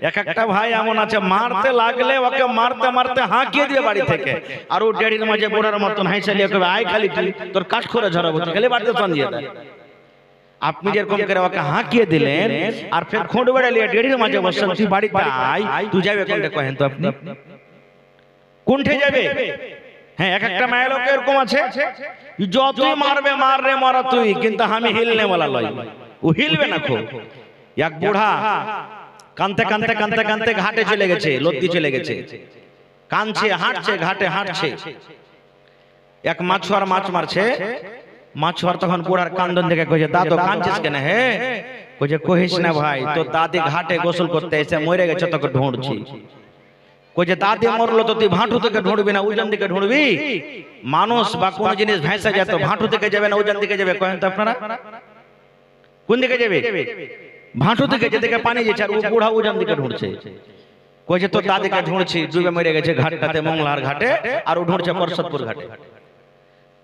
এক একটা ভাই এমন আছে মারতে লাগলে ওকে মারতে মারতে হাঁকিয়ে দিয়ে বাড়ি থেকে, আর ও ডেড়ির মাঝে বোড়ার মতন হাইসালিয়ে কবে আয় খালি তুই তোর কাজ করে ঝরাবো, খালি বাড়িতে টান দিয়ে দেয়। আপনি যেরকম করে ওকে হাঁকিয়ে দিলেন আর ফের খোঁট বেড়ালিয়ে ডেড়ির মাঝে বসে তুই বাড়িতে আয়, তুই যাবে কোনটা কহেন তো আপনি? কোনঠে যাবে? হ্যাঁ, এক একটা মায়ের লোক এরকম আছে যতই মারবে মার রে মারা তুই, কিন্তু আমি হিলনে বলা লয়, ও হিলবে না। খুব এক বুড়া কানতে কানতে কানতে কানতে ঘাটে চলে গেছে, লদ্দি চলে গেছে, কানছে হাঁটছে ঘাটে হাঁটছে। এক মাছুয়ার মাছ মারছে, মাছুয়ার তখন বুড়ার কান্দন দেখে কইছে দাদু কাঁদছিস কেন? হে কইছে কহিস না ভাই, তোর দাদি ঘাটে গোসল করতে এসে মরে গেছে তোকে ঢুঁড়ছি। কইছে দাদি মরলো তো তুই ভাঁটু থেকে ঢুঁড়বি না ওজন দিকে ঢুঁড়বি? মানুষ বা কোন জিনিস ভেসে যায় তো ভাঁটু থেকে যাবে না ওজন দিকে যাবে? কহেন তো আপনারা কোন দিকে যাবে? ভাঁটু থেকে, যেদিকে পানি যাচ্ছে, আর ও বুড়া ওজন দিকে ঢুঁড়ছে। কইছে তোর দাদিকে ঢুঁড়ছি, ডুবে মরে গেছে ঘাটটাতে, মংলার ঘাটে, আর ও ঢুঁড়ছে পরশতপুর ঘাটে।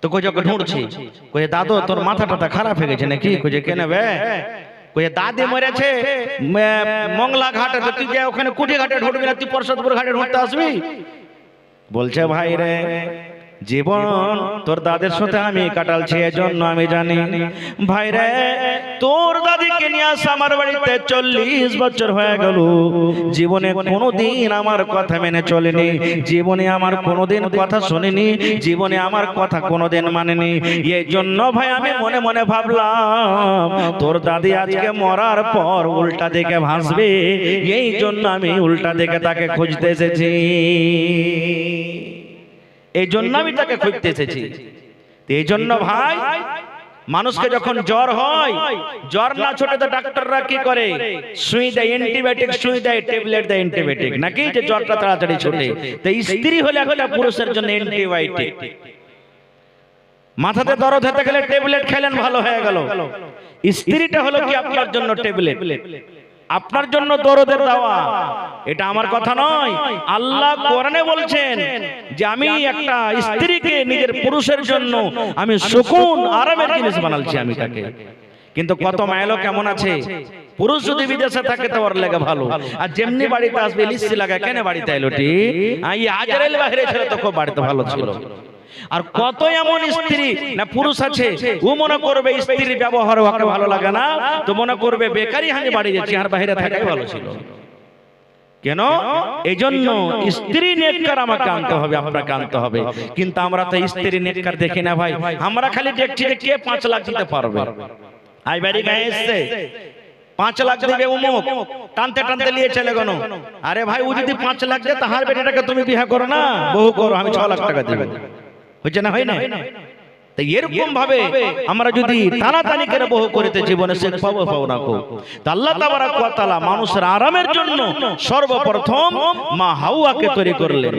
তো কইছে ওকে ঢুঁড়ছি। কইছে দাদু তোর মাথা টাথা খারাপ হয়ে গেছে নাকি? কইছে কেন বে? কইছে দাদি মরেছে মংলা ঘাটে, তো তুই যে ওখানে কুটি ঘাটে ঢুঁড়বি না, তুই পরশতপুর ঘাটে ঢুঁড়তে আসবি? বলছে ভাই রে জীবন তোর দাদের সাথে আমি কাটালছি, এজন্য আমি জানি। ভাই রে তোর দাদিকে নিয়ে আস আমার বাড়িতে 40 বছর হয়ে গেল, জীবনে কোনোদিন আমার কথা মেনে চলেনি, জীবনে আমার কোনোদিন কথা শুনেনি, জীবনে আমার কথা কোনোদিন মানেনি। এই জন্য ভাই আমি মনে মনে ভাবলাম তোর দাদি আজকে মরার পর উল্টা দিকে ভাসবে, এই জন্য আমি উল্টা দিকে তাকে খুঁজতে এসেছি, এই জন্য আমি তাকে খুঁজতে এসেছি। এই জন্য ভাই মানুষকে যখন জ্বর হয়, জ্বর না ছোটে তো ডাক্তাররা কি করে? সুই দেয়, অ্যান্টিবায়োটিক সুই দেয়, ট্যাবলেট দেয় অ্যান্টিবায়োটিক, নাকি যে জ্বরটা তাড়াতাড়ি ছোটে। তো স্ত্রী হলে একটা পুরুষের জন্য অ্যান্টিবায়োটিক। মাথাতে দরদ হতে গেলে ট্যাবলেট খেলেন ভালো হয়ে গেল, স্ত্রীটা হলো কি আপনার জন্য ট্যাবলেট, আপনার জন্য দরদের দাওয়া। এটা আমার কথা নয়, আল্লাহ কোরআনে বলছেন যে আমি একটা স্ত্রীকে নিজের পুরুষের জন্য আমি সুকুন আরামের জিনিস বানালছি আমি তাকে। কিন্তু কত মায়েলো কেমন আছে, পুরুষ যদি বিদেশে থাকে তো ওর লাগে ভালো, আর যেমনি বাড়িতে আসবে লিস্সি লাগা কেন বাড়িতে এলোটি, আজরাইল বাহিরে ছিল তো খুব বাড়িতে ভালো ছিল। আর কত এমন স্ত্রী না পুরুষ আছে, ও মনে করবে স্ত্রীর ব্যবহার ওকে ভালো লাগে না, তো মনে করবে বেকারি আমি বাড়ি যাচ্ছি, আর বাইরে থাকাই ভালো ছিল। কেন? এই জন্য স্ত্রী নেককার আমাকে আনতে হবে, আপনাকে আনতে হবে। কিন্তু আমরা তো স্ত্রী নেককার দেখি না ভাই, আমরা খালি দেখছি যে কে 5 লাখ দিতে পারবে। আই বাড়ি গায়ে এসছে 5 লাখ দিবে উমুক, টানতে টানতে নিয়ে চলে গেল। আরে ভাই ও যদি 5 লাখ দেয় তাহার বেটাটাকে তুমি বিয়ে করো না, বহু করো, আমি 6 লাখ টাকা দেব। হচ্ছে না, হয় না? তো এরকম ভাবে আমরা যদি টানাটানি করে বহু করিতে জীবনে শেখ পাবো পাবো না কো। তো আল্লাহ তাবারাক ওয়া তাআলা মানুষের আরামের জন্য সর্বপ্রথম মা হাওয়াকে তৈরি করলেন,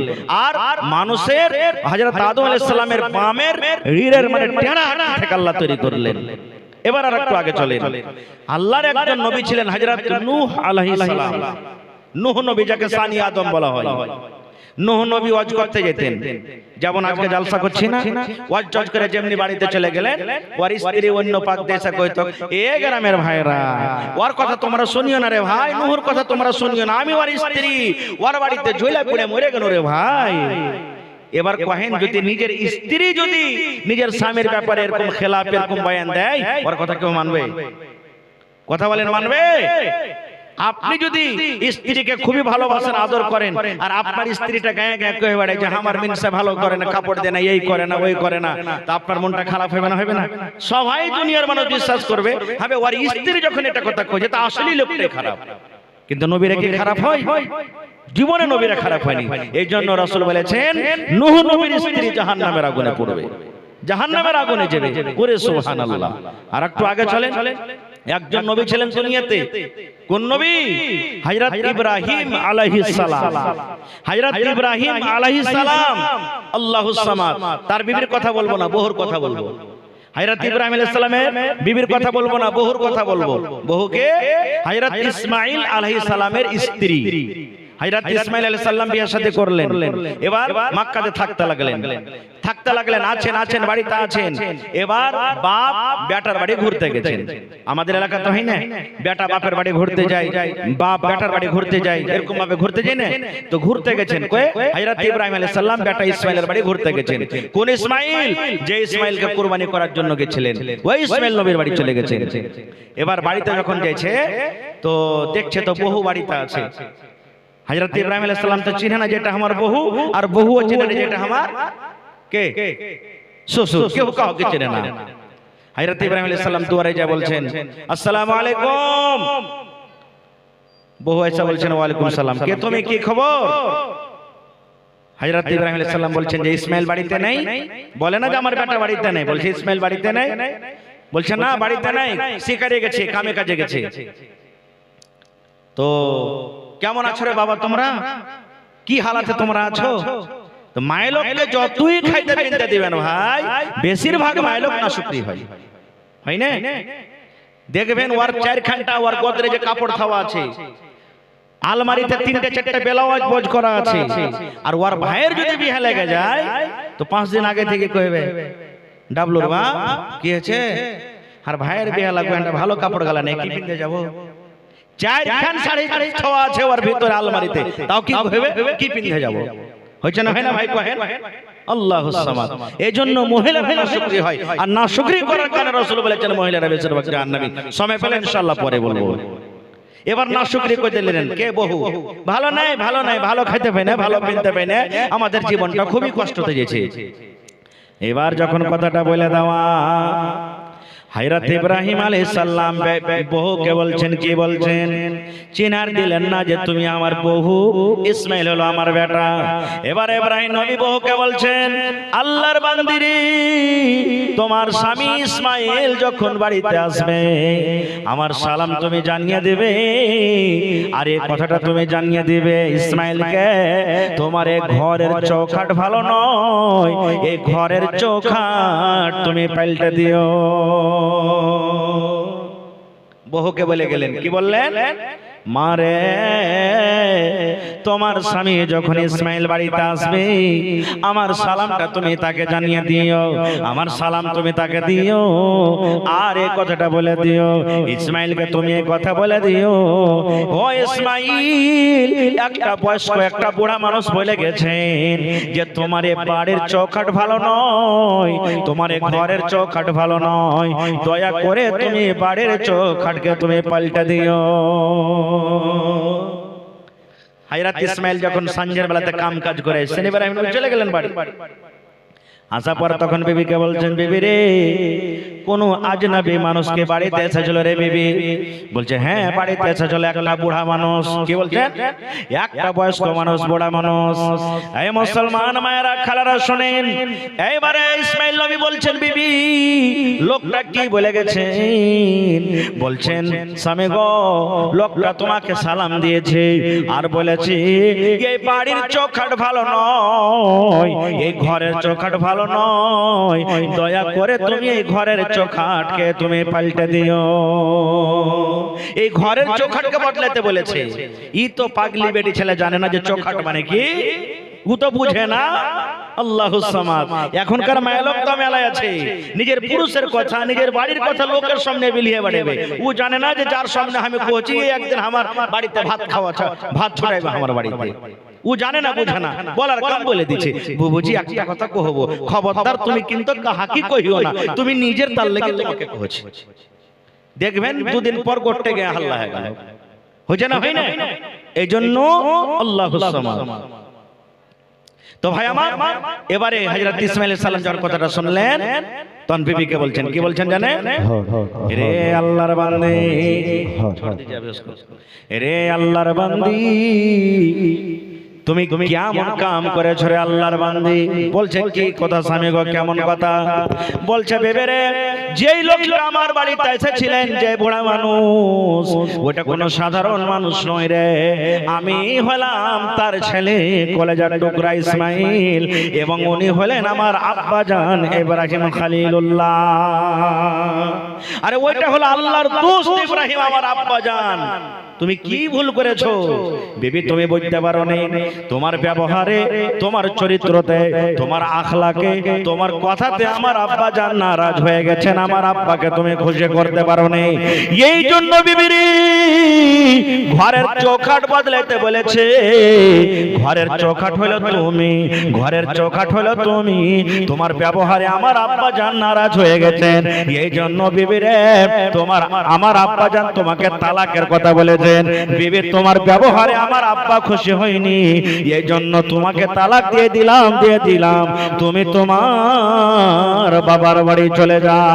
আর মানুষের হযরত আদম আলাইহিস সালামের বামের রিড়ের মানে টেনা থেকে আল্লাহ তৈরি করলেন। এবার আর একটু আগে চলেন, আল্লাহর একজন নবী ছিলেন হযরত নূহ আলাইহিস সালাম। নূহ নবী যাকে সানি আদম বলা হয়। নূহ নবী ওয়াজ করতে যেতেন, যেমন আজকে জলসা করছি না, ওয়াজ টজ করে যেমনি বাড়িতে চলে গেলেন, ওর স্ত্রী অন্য পাক দেশে কইতো এ গ্রামের ভাইরা ওর কথা তোমরা শুনিও না রে ভাই, নূহর কথা তোমরা শুনিও না, আমি ওর স্ত্রী, ওর বাড়িতে জ্বলা পুড়ে মরে গেল রে ভাই। এবার কহেন যদি নিজের স্ত্রী যদি নিজের স্বামীর ব্যাপারে এরকম খেলাফ এরকম বয়ান দেয়, ওর কথা কেউ মানবে? কথা বলেন মানবে? আপনি যদি স্ত্রীকে খুবই ভালোবাসেন আদর করেন, আর আপনার স্ত্রীটা গায়ে গায়ে কয়ে বেড়ায় যে আমার মিনসা ভালো করে না, কাপড় দেয় না, এই করে না, ওই করে না, তা আপনার মনটা খারাপ হবে না? হবে না? সবাই দুনিয়ার মানুষ বিশ্বাস করবে, হবে ওর স্ত্রী যখন এটা কথা কইছে তা আসলেই লোকটাই খারাপ। কিন্তু নবীরা কি খারাপ হয়? জীবনে নবীরা খারাপ হয়নি। এই জন্য রাসূল বলেছেন নূহ নবীর স্ত্রী জাহান্নামের আগুনে পড়বে, জাহান্নামের আগুনে যাবে। ওরে সুবহানাল্লাহ। আর একটু আগে চলেন, একজন নবী ছিলেন দুনিয়াতে। কোন নবী? হযরত ইব্রাহিম আলাইহিস সালাম। হযরত ইব্রাহিম আলাইহিস সালাম আল্লাহুস সামাদ। তার বিবির কথা বলবো না, বহুর কথা বলবো। হযরত ইব্রাহিম আলাইহিস সালামের বিবির কথা বলবো না, বহুর কথা বলবো। বহুকে হযরত ইসমাঈল আলাইহিস সালামের স্ত্রী। হযরত ইসমাঈল আলাইহিস সালাম বিয়ে শাদী করলেন। এবার মক্কাতে থাকতে লাগলেন, আছেন বাড়িতে আছেন। এবার বাপ বেটার বাড়ি ঘুরতে গেছেন। আমাদের এলাকা তো হয় না, বেটা বাপের বাড়ি ঘুরতে যায়, বাপ বেটার বাড়ি ঘুরতে যায়, এরকম ভাবে ঘুরতে যায় না। তো ঘুরতে গেছেন কয়ে হযরত ইব্রাহিম আলাইহিস সালাম বেটা ইসমাঈলের বাড়ি ঘুরতে গেছেন। কোন ইসমাঈল? যে ইসমাঈলকে কুরবানি করার জন্য গেছিলেন, ওই ইসমাঈল নবীর বাড়ি চলে গেছেন। এবার বাড়িতে যখন গেছে তো দেখছে তো বহু বাড়িতে আছে। হযরত ইব্রাহিম আলাইহিস সালাম তো চিনে না যেটা আমার বহু, আর বহুও চিনে না যেটা আমার কে শ্বশুর। কেউ কাউকে চেনে না। হযরত ইব্রাহিম আলাইহিস সালাম দুয়ারে যা বলছেন, আসসালামু আলাইকুম। বহু এসে বলছেন, ওয়া আলাইকুম সালাম। কে তুমি, কি খবর? হযরত ইব্রাহিম আলাইহিস সালাম বলছেন যে ইসমাঈল বাড়িতে নেই। বলে না যে আমার বেটা বাড়িতে নেই, বলছে ইসমাঈল বাড়িতে নেই। বলছে না বাড়িতে নাই, শিকারে গেছে, কামে কাজে গেছে। তো কেমন আছো রে বাবা তোমরা, কি হালাতে তোমরা আছো? তো মায়লোককে যতই খাইতে পিনতে দিবেন ভাই, বেশিরভাগ মায়লোক নাশুকরি হয় না? দেখবেন ওর 4 ঘন্টা ওর গোদরেজে কাপড় থাওয়া আছে, আলমারিতে 3টে 4টে ব্লাউজ বোঝ করা আছে। আর ওর ভাইয়ের যদি বিয়ে লেগে যায় তো 5 দিন আগে থেকে কইবে, ডাবলুর বাপ কি হয়েছে, আর ভাইয়ের বিয়ে লাগবে, ভালো কাপড় গালা নেই, কি পিনতে যাবো? 4 খান শাড়ি ছোয়া আছে ওর ভিতরে আলমারিতে, তাও কি কইবে, কি পিনতে যাবো? হইছে না, হয় না ভাই? কহেন আল্লাহুস সামাদ। এজন্য মহিলারা নাশুকরি হয়, আর নাশুকরি করার কারণে রাসূল বলেছেন মহিলারা বেশিরভাগ জাহান্নামী। সময় পেলে ইনশাআল্লাহ পরে বলবো। এবার নাশুকরি কইতে দিলেন কে? বহু। ভালো নাই, ভালো খাইতে পাই না, ভালো পিনতে পাই না, আমাদের জীবনটা খুবই কষ্টতে গেছে। এবার যখন কথাটা বলে দেওয়া, হযরত ইব্রাহিম আলাইহিস সালাম বহুকে বলছেন, কি বলছেন? চিনার দিলেন না যে তুমি আমার বহু, ইসমাঈল হলো আমার বেটা। এবার ইব্রাহিম নবী বহুকে বলছেন, আল্লাহর বান্দিরে, তোমার স্বামী ইসমাঈল যখন বাড়িতে আসবে আমার সালাম তুমি জানিয়ে দেবে। আর এই কথাটা তুমি জানিয়ে দিবে ইসমাঈলকে, তোমার এই ঘরের চৌকাঠ ভালো নয়, এই ঘরের চৌকাঠ তুমি পাল্টে দিও। বহুকে বলে গেলেন, কি বললেন? মারে, তোমার স্বামী যখন ইসমাঈল বাড়িতে আসবে আমার সালামটা তুমি তাকে জানিয়ে দিও, আমার সালাম তুমি তাকে দিও। আর এই কথাটা বলে দিও ইসমাঈলকে, তুমি এই কথা বলে দিও, ও ইসমাঈল, একটা বয়স্ক একটা বুড়া মানুষ বলে গেছেন যে তোমার এই বাড়ির চৌকাঠ ভালো নয়, তোমার এই ঘরের চৌকাঠ ভালো নয়, দয়া করে তুমি বাড়ির চৌকাঠকে তুমি পাল্টে দিও। হযরত ইসমাঈল যখন সঞ্জের বেলাতে কাম কাজ করে এসেছেন, ইব্রাহিম নবী চলে গেলেন বাড়ি। আসার পর তখন বিবিকে বলছেন, বিবি রে, কোন আজনবী মানুষকে বাড়িতে এসেছিল রে বিবি? বলছে হ্যাঁ, বাড়িতে এসেছিল একটা বুড়া মানুষ। কি বলছেন? একটা বয়স্ক মানুষ, বুড়া মানুষ। এই মুসলমান মায়েরা খালারা শুনেন, এইবারে ইসমাঈল নবী বলছেন, বিবি লোকটা কি বলে গেছেন? বলছেন, স্বামী গো, লোকটা তোমাকে সালাম দিয়েছে আর বলেছে এই বাড়ির চৌকাঠ ভালো নয়, এই ঘরের চৌকাঠ ভালো নয়, দয়া করে তুমি এই ঘরের চৌকাঠকে তুমি পাল্টে দিও। এই ঘরের চৌকাঠকে বদলাতে বলেছে। ই তো পাগলি বেটি ছেলে জানে না যে চৌকাঠ মানে কি, ও তো বুঝে না। আল্লাহুস সামাদ। এখনকার মায়ালোক তো মেলায় আছে, নিজের পুরুষের কথা, নিজের বাড়ির কথা লোকের সামনে বিলিয়ে বেড়াবে। ও জানে না যে যার সামনে আমি পৌঁছি একদিন আমার বাড়িতে ভাত ছড়াইবে আমার বাড়িতে। ও জানে না, বুঝে না, বলার কাম বলে দিচ্ছে। বুবুজি একটা কথা কহবো, খবরদার তুমি কিন্তু কাহাকি কহিও না, তুমি নিজের তার লেগে তোমাকে কহছি। দেখবেন দুদিন পর করতে গিয়ে হাল্লা হয়ে গেল। হয়েছে না, হয় না? এই জন্য আল্লাহুস সামাদ। তো ভাই আমার, এবারে হযরত ইসমাঈল আলাইহিস সালাম যার কথাটা শুনলেন, তখন বিবিকে বলছেন, কি বলছেন জানেন? রে আল্লাহর বান্দী, রে আল্লাহর বান্দী, তুমি কেমন কাম করেছো রে আল্লাহর বান্দি? বলছে কি কথা স্বামী গো, কেমন কথা? বলছে বেবেরে, যেই লোকটা আমার বাড়িতে এসেছিলেন, যে বুড়া মানুষ, ওটা কোনো সাধারণ মানুষ নয় রে। আমি হলাম তার ছেলে, কলেজার টুকরা ইসমাইল, এবং উনি হলেন আমার আব্বা জান ইব্রাহিম খলিলুল্লাহ। আরে ওইটা হলো আল্লাহর দোস্ত ইব্রাহিম, আমার আব্বা জান। তুমি কি ভুল করেছো বিবি? তুমি বুঝতে পারো নি? তোমার ব্যবহারে, তোমার চরিত্রতে, তোমার আখলাকে, তোমার কথাতে আমার আব্বা জান নারাজ হয়ে গেছেন। আমার আব্বাকে তুমি খুশি করতে পারো নি। এই জন্য বিবিরি ঘরের চৌখাট বদলাতে বলেছে। ঘরের চৌখাট হলো তুমি, ঘরের চৌখাট হলো তুমি। তোমার ব্যবহারে আমার আব্বা জান নারাজ হয়ে গেছেন। এই জন্য বিবিরে তোমার, আমার আব্বা জান তোমাকে তালাকের কথা বলেছেন। বিবি, তোমার ব্যবহারে আমার আব্বা খুশি হয়নি, এই জন্য তোমাকে তালাক দিয়ে দিলাম, দিয়ে দিলাম। তুমি তোমার বাবার বাড়ি চলে যাও।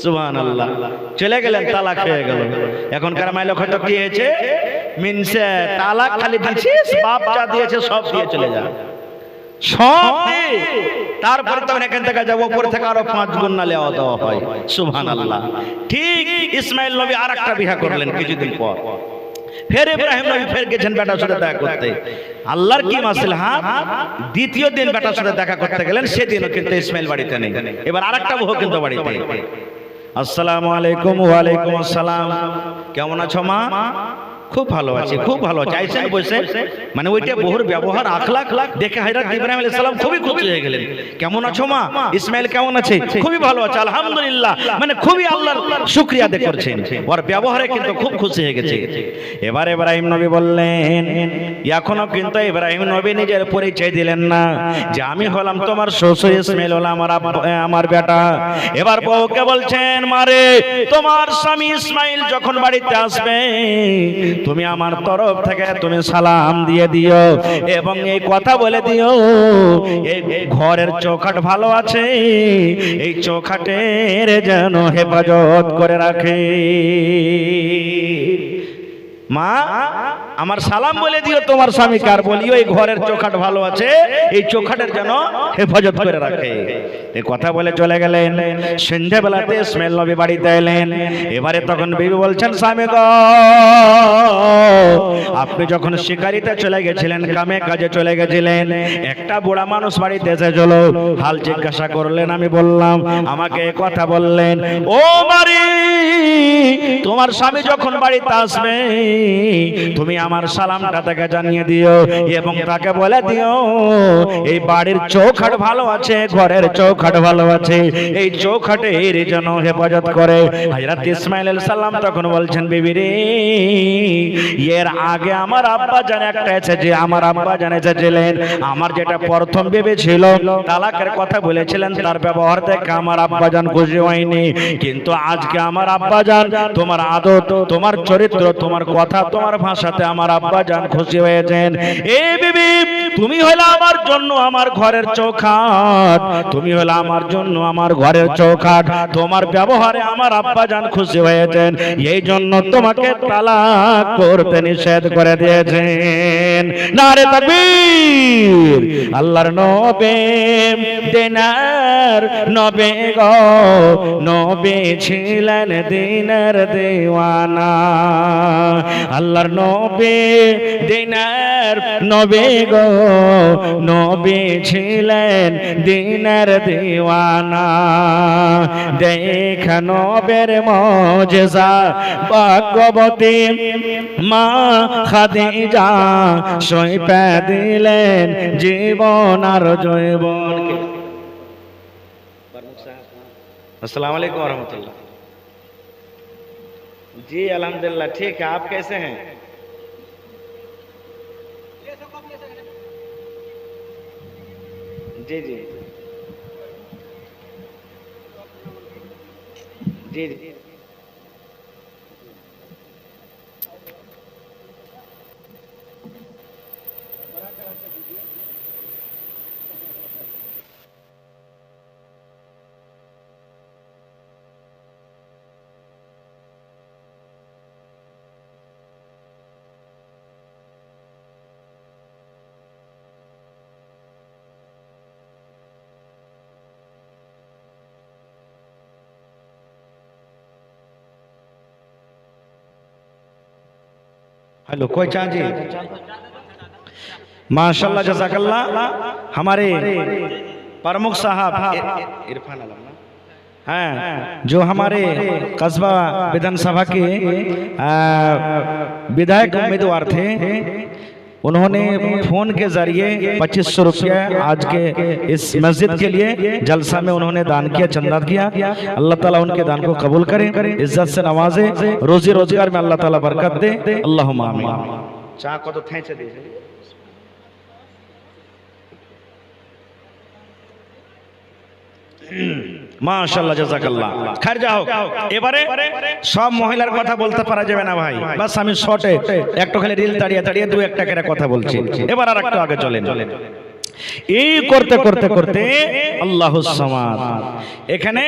সুবহানাল্লাহ। চলে গেলেন, তালাক হয়ে গেল। এখনকার মাইল হয়তো কি হয়েছে, মিনসে তালাক খালি দিছিস, বাপ যা দিয়েছে সব দিয়ে চলে যা, সব দিয়ে। তারপরে তখন এখান থেকে যাবো, উপর থেকে আরো 5 গুণ না লেওয়া দেওয়া হয়। সুবহানাল্লাহ। ঠিক ইসমাইল নবী আর একটা বিয়ে করলেন কিছুদিন পর। ফের ইব্রাহিম নবী ফের গেছেন বেটার সাথে দেখা করতে। আল্লাহর কি মাসলাহাত, দ্বিতীয় দিন বেটার সাথে দেখা করতে গেলেন, সেদিনও কিন্তু ইসমাইল বাড়িতে নেই। এবার আরেকটা বউ কিন্তু বাড়িতে। আসসালামু আলাইকুম। ওয়ালাইকুম আসসালাম। কেমন আছো মা? খুব ভালো আছি, খুব ভালো আছি। আইসেন বসে। মানে ওইটা বহুর ব্যবহার আখলাক দেখে হযরত ইব্রাহিম আলাইহিস সালাম খুবই খুশি হয়ে গেলেন। কেমন আছো মা? ইসমাইল কেমন আছে? খুবই ভালো আছে আলহামদুলিল্লাহ। মানে খুবই আল্লাহর শুকরিয়া আদায় করছেন, ওর ব্যবহারে কিন্তু খুব খুশি হয়ে গেছে। এবার ইব্রাহিম নবী বললেন, এখনো কিন্তু ইব্রাহিম নবী নিজের পরিচয় দিলেন না, যে আমি হলাম তোমার শ্বশুর, ইসমাইল হলো আমার বেটা। এবার বউকে বলছেন, মারে তোমার স্বামী ইসমাইল যখন বাড়িতে আসবে, তুমি আমার তরফ থেকে তুমি সালাম দিয়ে দিও, এবং এই কথা বলে দিও, এই ঘরের চৌখাট ভালো আছে, এই চৌখাটের যেন হেফাজত করে রাখে। মা, আমার সালাম বলে দিও তোমার স্বামীকে, আর বলিও এই ঘরের চৌখাট ভালো আছে, এই চৌখাটের যেন হেফাজত করে রাখে। এই কথা বলে চলে গেলেন। সন্ধ্যাবেলাতে ইসমাইল নবী বাড়িতে এলেন। এবারে তখন বিবি বলছেন, স্বামী গো, আপনি যখন শিকারিতে চলে গেছিলেন, কামে কাজে চলে গেছিলেন, একটা বুড়া মানুষ বাড়িতে এসেছিল, হাল জিজ্ঞাসা করলেন। আমি বললাম, আমাকে কথা বললেন, ও মারি, তোমার স্বামী যখন বাড়িতে আসবে, তুমি আমার সালামটা তাকে জানিয়ে দিও, এবং তাকে বলে দিও এই বাড়ির চৌখাট ভালো আছে, ঘরের চৌখাট ভালো আছে, এই চৌখাটের যেন হেফাজত করে। হযরত ইসমাইল আলাইহিস সালাম তখন বলছেন, বিবি রে, এর আগে আমার আব্বা জান একটা এসেছে, আমার আব্বা জান এসেছিলেন, আমার যেটা প্রথম বিবি ছিল, তালাকের কথা বলেছিলেন, তার ব্যবহার দেখে আমার আব্বা জান খুশি হয়নি। কিন্তু আজকে আমার আব্বা জান, তোমার আদত, তোমার চরিত্র, তোমার কথা, তোমার ভাষাতে আমার আব্বা জান খুশি হয়েছেন। এই বিবি, তুমি হলো আমার জন্য আমার ঘরের চৌখাট, তুমি হলো আমার জন্য আমার ঘরের চৌখাট, তোমার ব্যবহারে আমার আব্বা জান খুশি হয়েছেন, এই জন্য তোমাকে তালাক করতে নিষেধ করে দিয়েছেন। নারে তাকবীর। আল্লাহর নবী দিনার নবী গো, নবী ছিলেন দিনের দিওয়ানা। আল্লাহর নবী দিনের নবী গো, নবী ছিলেন দিনের দিওয়ানা। দেখা নবের মুজিজা, ভাগ্যবতী মা খাদিজা সইপে দিলেন জীবন আর জৈবন। अस्सलाम वालेकुम रहमतुल्लाह। जी अल्हम्दुलिल्लाह ठीक है, आप कैसे हैं? जी जी जी जी। हेलो कोई चाची माशाल्लाह जज़ाकल्लाह। हमारे प्रमुख साहब इरफान आलम हैं जो हमारे कस्बा विधानसभा के विधायक उम्मीदवार थे, उन्होंने फोन के जरिए 2500 रुपया आज के इस मस्जिद के लिए जलसा में उन्होंने दान किया, चंदा किया। अल्लाह ताला उनके दान को कबूल करे, इज्जत से नवाजे, रोजी रोजगार में अल्लाह ताला बरकत दे। अल्लाहुम्मा आमीन। चाह को तो थैंक दे মাশাআল্লাহ জাযাকাল্লাহ। খার যাও এবারে সব মহিলার কথা বলতে পারা যাবে না ভাই, বাস আমি শর্টে একটু খালি রিল তাড়িয়ে তাড়িয়ে দু একটা করে কথা বলছি। এবার আর একটু আগে চলেন। এই করতে করতে করতে আল্লাহুস সামাদ, এখানে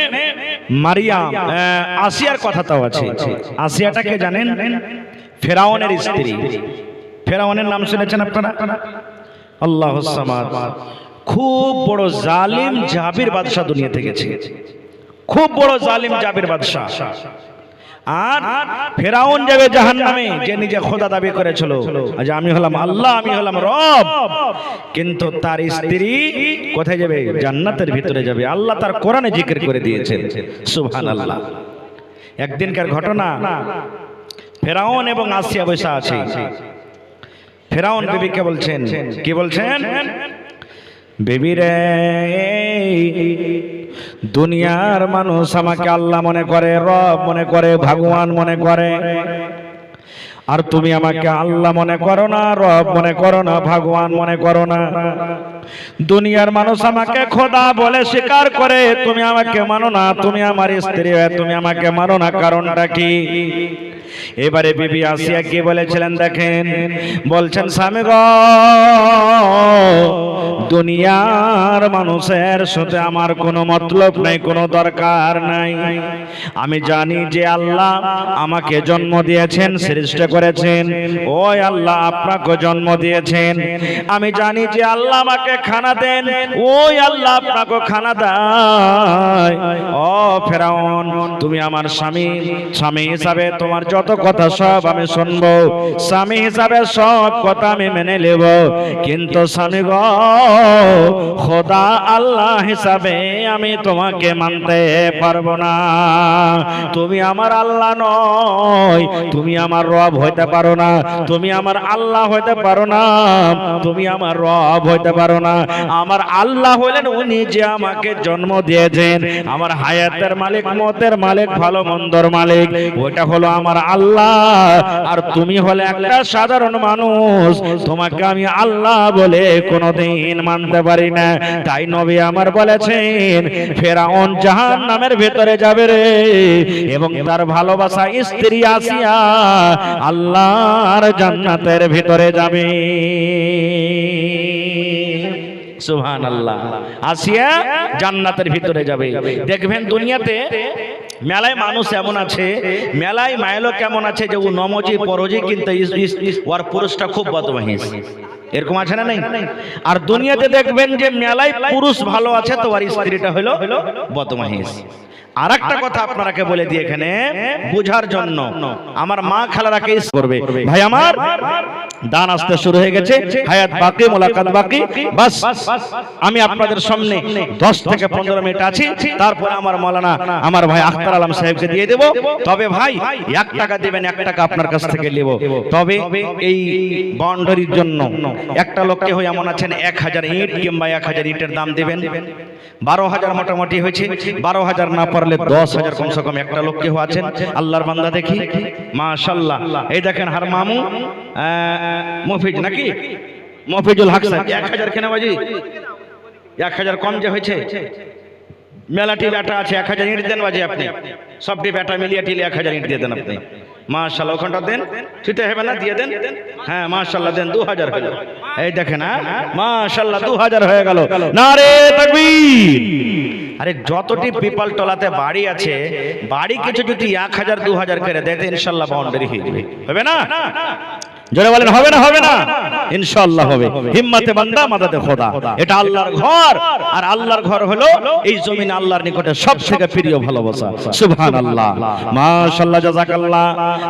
মারিয়াম আসিয়ার কথা তাও আছে। আসিয়াটাকে জানেন? ফেরাউনের স্ত্রী। ফেরাউনের নাম শুনেছেন আপনারা? আল্লাহুস সামাদ খুব বড় জালিম জাবির বাদশা দুনিয়াতে গেছে, খুব বড় জালিম জাবির বাদশা। আর ফেরাউন যাবে জাহান্নামে, যে নিজে খোদা দাবি করেছিল যে আমি হলাম আল্লাহ, আমি হলাম রব, কিন্তু তার স্ত্রী কোথায় যাবে? জান্নাতের ভিতরে যাবে। আল্লাহ তার কোরআনে জিকির করে দিয়েছেন, সুবহানাল্লাহ। একদিনকার ঘটনা, ফেরাউন এবং আসিয়া বসে আছে। ফেরাউন বিবিকে বলছেন, কি বলছেন? বেবি রে, দুনিয়ার মানুষ আমাকে আল্লাহ মনে করে, রব মনে করে, ভগবান মনে করে, আর তুমি আমাকে আল্লাহ মনে করো না, রব মনে করো না, ভগবান মনে করো না। দুনিয়ার মানুষ আমাকে খোদা বলে স্বীকার করে, তুমি আমাকে মানো না, তুমি আমার স্ত্রী হয়ে তুমি আমাকে মানো না, কারণটা কি? এবারে বিবি আসিয়া কি বলেছিলেন দেখেন, বলছেন স্বামী গো, দুনিয়ার মানুষের সাথে আমার কোনো মতলব নাই, কোনো দরকার নাই। আমি জানি যে আল্লাহ আমাকে জন্ম দিয়েছেন, সৃষ্টি করেছেন, ওই আল্লাহ আপনাকে জন্ম দিয়েছেন। আমি জানি যে আল্লাহ আমাকে খানা দেন, ওই আল্লাহ আপনাকে খানা দেয়। ও ফেরাউন, তুমি আমার স্বামী, স্বামী হিসাবে তোমার যত কথা সব আমি শুনবো, স্বামী হিসাবে সব কথা আমি মেনে নেব, কিন্তু স্বামী গো, খোদা আল্লাহ হিসাবে আমি তোমাকে মানতে পারবো না। তুমি আমার আল্লাহ নয়, তুমি আমার রব হইতে পারো না, তুমি আমার আল্লাহ হইতে পারো না, তুমি আমার রব হইতে পারো না। আমার আল্লাহ হলেন উনি যে আমাকে জন্ম দিয়েছেন, আমার হায়াতের মালিক, মতের মালিক, ভালো মন্দর মালিক, ওইটা হলো আমার আল্লাহ। আর তুমি হলে একটা সাধারণ মানুষ, তোমাকে আমি আল্লাহ বলে কোনোদিন মানতে পারি না। তাই নবী আমার বলেছেন, ফেরাউন জাহান্নামের ভেতরে যাবে রে, এবং তার ভালোবাসা স্ত্রী আসিয়া আল্লাহর জান্নাতের ভিতরে যাবে। সুবহানাল্লাহ। আসিয়া জান্নাতের ভিতরে যাবে। দেখবেন দুনিয়াতে মেলায় মানুষ এমন আছে, মেলায় মাইলো কেমন আছে যে ও নমজি পরজি, কিন্তু ওর পুরুষটা খুব বদমাইশ, এরকম আছে না? নাই। আর দুনিয়াতে দেখবেন যে মেলায় পুরুষ ভালো আছে, তো ওর স্ত্রীটা হলো বদমাইশ। আর একটা কথা আপনারাকে বলে দিই এখানে বুঝার জন্য, আমার মা খালারাকে করবে ভাই, আমার দান আসতে শুরু হয়ে গেছে, হায়াত বাকি, মোলাকাত বাকি, বাস আমি আপনাদের সামনে 10 থেকে 15 মিনিট আছি, তারপর আমার মাওলানা আমার ভাই আখতার আলম সাহেবকে দিয়ে দেব। তবে ভাই 1 টাকা দিবেন, 1 টাকা আপনার কাছ থেকে নেব। তবে এই বাউন্ডারির জন্য একটা লোককে হয়ে এমন আছেন 1000 ইট কিংবা 1000 ইটের দাম দিবেন। 12,000 মোটামুটি হয়েছে, 12,000 না পারলে 10,000 কমসে কম একটা লোক কেউ আছেন আল্লাহর বান্দা দেখি, মাশাআল্লাহ। এই দেখেন হার মামু মফিজ নাকি মফিজুল হক সাহেব 1000 কেনা বাজি, 1000 কম যে হয়েছে। মেলাটি ব্যাটা আছে, 1000 ইট দেন বাজি আপনি, সবটি ব্যাটা মিলিয়ে টিলে 1000 ইট দিয়ে দেন আপনি, মাশাআল্লাহ। ওখানটা দেন, ছুটে হবে না, দিয়ে দেন। হ্যাঁ মাশাআল্লাহ দেন, 2000 হলো। এই দেখেন, হ্যাঁ মাশাআল্লাহ 2000 হয়ে গেল। নারে তাকবীর। আরে যতটি পিপাল টলাতে বাড়ি আছে, বাড়ি কিছু যদি 1000 2000 করে দেয়, ইনশাআল্লাহ বাউন্ডারি হয়ে যাবে। হবে না? জোরে বলেন হবে না? হবে না? ইনশাআল্লাহ হবে। হিম্মতে বান্দা মাদাদে খোদা, এটা আল্লাহর ঘর, আর আল্লাহর ঘর হলো এই জমিন আল্লাহর নিকটে সবথেকে প্রিয় ভালোবাসা। সুবহানাল্লাহ, মাশাআল্লাহ, জাযাকাল্লাহ,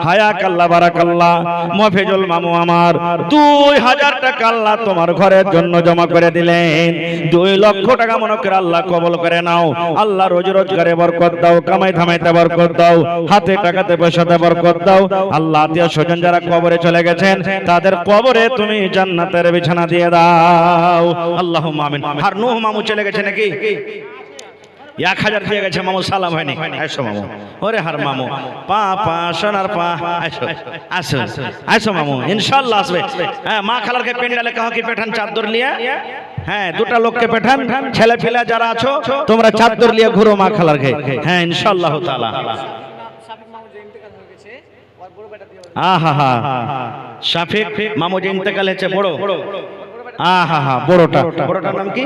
হায়াকাল্লাহ, বারাকাল্লাহ। মফিজুল মামু আমার 2000 টাকা আল্লাহ তোমার ঘরের জন্য জমা করে দিলেন। 2 লক্ষ টাকা মনে করে আল্লাহ কবুল করে নাও। আল্লাহ রোজি রোজগারে বরকত দাও, কামাই ধামাইতে বরকত দাও, হাতে টাকাতে পয়সাতে বরকত দাও। আল্লাহ আত্মীয় স্বজন যারা কবরে চলে গেছেন তাদের কবরে তুমি জান্নাতের বিছানা দিয়ে দাও। আল্লাহুম্মা আমিন। আর নূহ মামু চলে গেছে নাকি? 1000 দিয়ে গেছে মামু, সালাম হয়নি। আসো মামু, ওরে হার মামু, পা পা সোনার পা, আসো আসো আসো মামু, ইনশাআল্লাহ আসবে। হ্যাঁ, মা খালারকে পেন্ডালে কাহ কি পেঠান চাদর লিয়া। হ্যাঁ, 2টা লোককে পেঠান, ছেলে ফেলে যারা আছো তোমরা চাদর লিয়ে ঘুরো মা খালারকে। হ্যাঁ, ইনশাআল্লাহ তাআলা। আহা হা, শাফিক মামু যে ইন্তেকাল হয়েছে বড়, আহা হা, বড়টার নাম কি?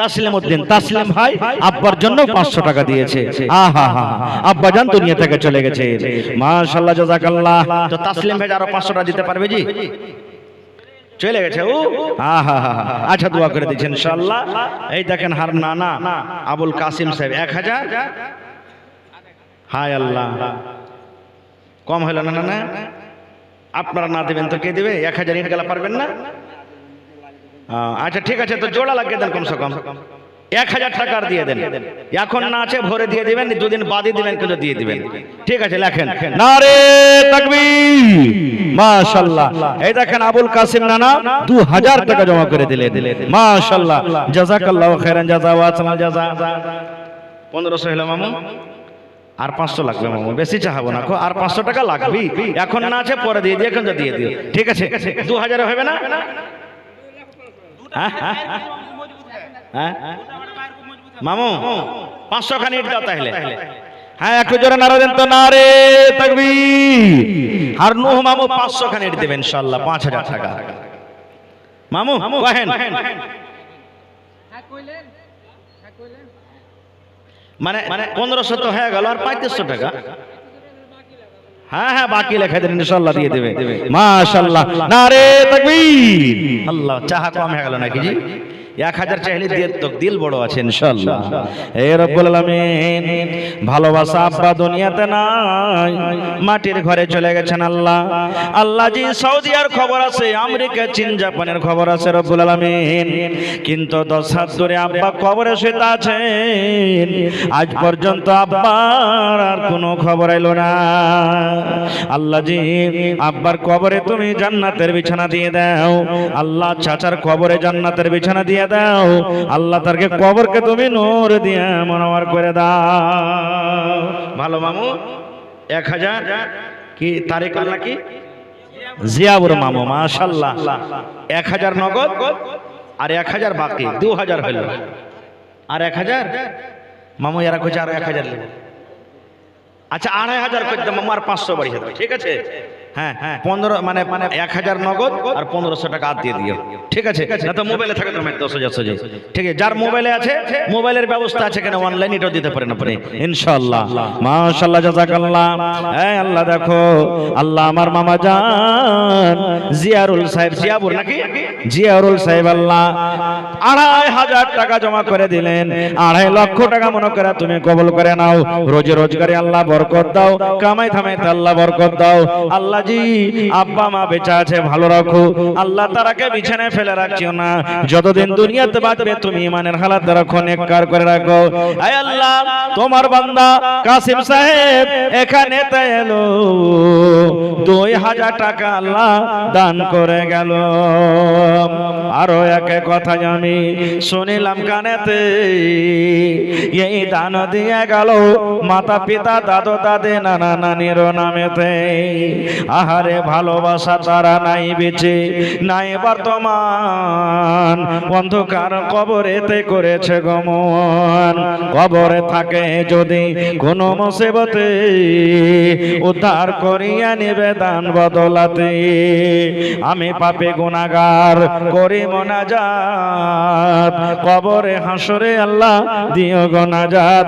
তাসলিম উদ্দিন, তাসলিম ভাই আব্বার জন্য 500 টাকা দিয়েছে। আহা হা, আব্বা জান দুনিয়া থেকে চলে গেছে। মাশাআল্লাহ, জাযাকাল্লাহ। তো তাসলিম ভাই আরো 500 টাকা দিতে পারবে জি? চলে গেছে ও, আহা হা। আচ্ছা, দোয়া করে দিচ্ছেন ইনশাআল্লাহ। এই দেখেন হার নানা আবুল কাসিম সাহেব 1000। হায় আল্লাহ, কম হলো না? না, আপনারা না দেবেন তো কে দেবে? 1000 ইট গেলা পারবেন না? আচ্ছা ঠিক আছে, তো জোড়া লাগিয়ে দেন, কমসে কম 1000 টাকার দিয়ে দেন। এখন না আছে ভরে দিয়ে দিবেন, 2 দিন বাদে দিবেন কিন্তু দিয়ে দিবেন। ঠিক আছে, লেখেন নারে তাকবীর, মাশাআল্লাহ। এই দেখেন আবুল কাসিম নানা 2000 টাকা জমা করে দিলেন। মাশাআল্লাহ, জাযাকাল্লাহু খাইরান জাযা ওয়া আহসানাল জাযা। 1500 হলো মামু, আর 500 লাগবে মামু, বেশি চাহাবো না, আর 500 টাকা লাগবে। এখন না আছে পরে দিয়ে দিয়ে, এখন দিয়ে দিও। ঠিক আছে, 2000 হবে না? মামু 500 খানি ইট দাও তাহলে। হ্যাঁ, একটু জোরে নারা দেন তো, নারে তাকবীর। আর নূহ মামু 500 খানি ইট দেবেন ইনশাআল্লাহ, 5000 টাকা। মামু কহেন, মানে 1500 তো হয়ে গেল, আর 3500 টাকা। হ্যাঁ হ্যাঁ, বাকি লেখা দেন ইনশাআল্লাহ দিয়ে দেবে। মাশাআল্লাহ, নারে তাকবীর। আল্লাহ, চাহা কম হয়ে গেল নাকি জি? 1000 চাইলে দিয়ে তো দিল বড় আছে ইনশাআল্লাহ। হে রব্বুল আলামিন, ভালোবাসা আব্বা দুনিয়াতে নাই, মাটির ঘরে চলে গেছেন। আল্লাহ আল্লাহ জি, সৌদি আর খবর আছে, আমেরিকা, চীন, জাপানের খবর আছে রব্বুল আলামিন, কিন্তু 10 হাত দূরে আব্বা কবরে শুয়ে আছেন। আজ পর্যন্ত আব্বার আর কোনো খবর এলো না। আল্লাহ জি, আব্বার কবরে তুমি জান্নাতের বিছানা দিয়ে দাও। আল্লাহ চাচার কবরে জান্নাতের বিছানা দিয়ে দাও। আল্লাহ তারকে কবরকে তুমি নূর দিয়ে মনোয়ার করে দাও। ভালো মামু 1000 কি তারিখ নাকি? জিয়াউর মামু, মাশাআল্লাহ। 1000 নগদ আর 1000 বাকি, 2000 হলো। আর 1000 মামু এরা কইছে আর 1000 নেবে। আচ্ছা, 2500 করে দাও মামু, আর 500 বাড়িয়ে দাও। ঠিক আছে, হ্যাঁ 15 মানে 1000 নগদ আর 1500 টাকা আর দিয়ে দিও। ঠিক আছে, না তো মোবাইলে থাকে তো 10,000 সোজা। ঠিক আছে, যার মোবাইলে আছে, মোবাইলের ব্যবস্থা আছে কেন অনলাইন, এটাও দিতে পারেন আপনি ইনশাআল্লাহ। মাশাআল্লাহ, জাযাকাল্লাহ। এই আল্লাহ দেখো, আল্লাহ আমার মামা জান জিয়ারুল সাহেব, জিয়াবুর নাকি? জিয়ারুল সাহেব আল্লাহ 2500 টাকা জমা করে দিলেন। 2.5 লক্ষ টাকা মনে করে তুমি কবুল করে নাও। রোজে রোজগারে আল্লাহ বরকত দাও, কামাই থামাইতে আল্লাহ বরকত দাও। আল্লাহ জি, আব্বা মা বেঁচে আছে, ভালো রাখো। আল্লাহ তারাকে বিছানায় ফেলে রাখিও না। যতদিন দুনিয়াতে বাঁচবে তুমি ইমানের হালাতে রাখো, নেককার করে রাখো। আয় আল্লাহ, তোমার বান্দা কাসিম সাহেব এখানে তে এলো, 2000 টাকা আল্লাহ দান করে গেল। আরো এক কথা আমি শুনিলাম কানেতে, এই দান দিয়ে গেল মাতা পিতা, দাদু দাদি, নানা নানির নামেতে। আহারে ভালোবাসা তারা নাই বেঁচে, নাই বর্তমান, অন্ধকার কবরেতে করেছে গমন। কবরে থাকে যদি কোন মুসিবতে, উদ্ধার করিয়া নিবে দান বদলাতে। আমি পাপী গুনাহগার করি মোনাজাত, কবরে হাসরে আল্লাহ দিও গোনাজাত।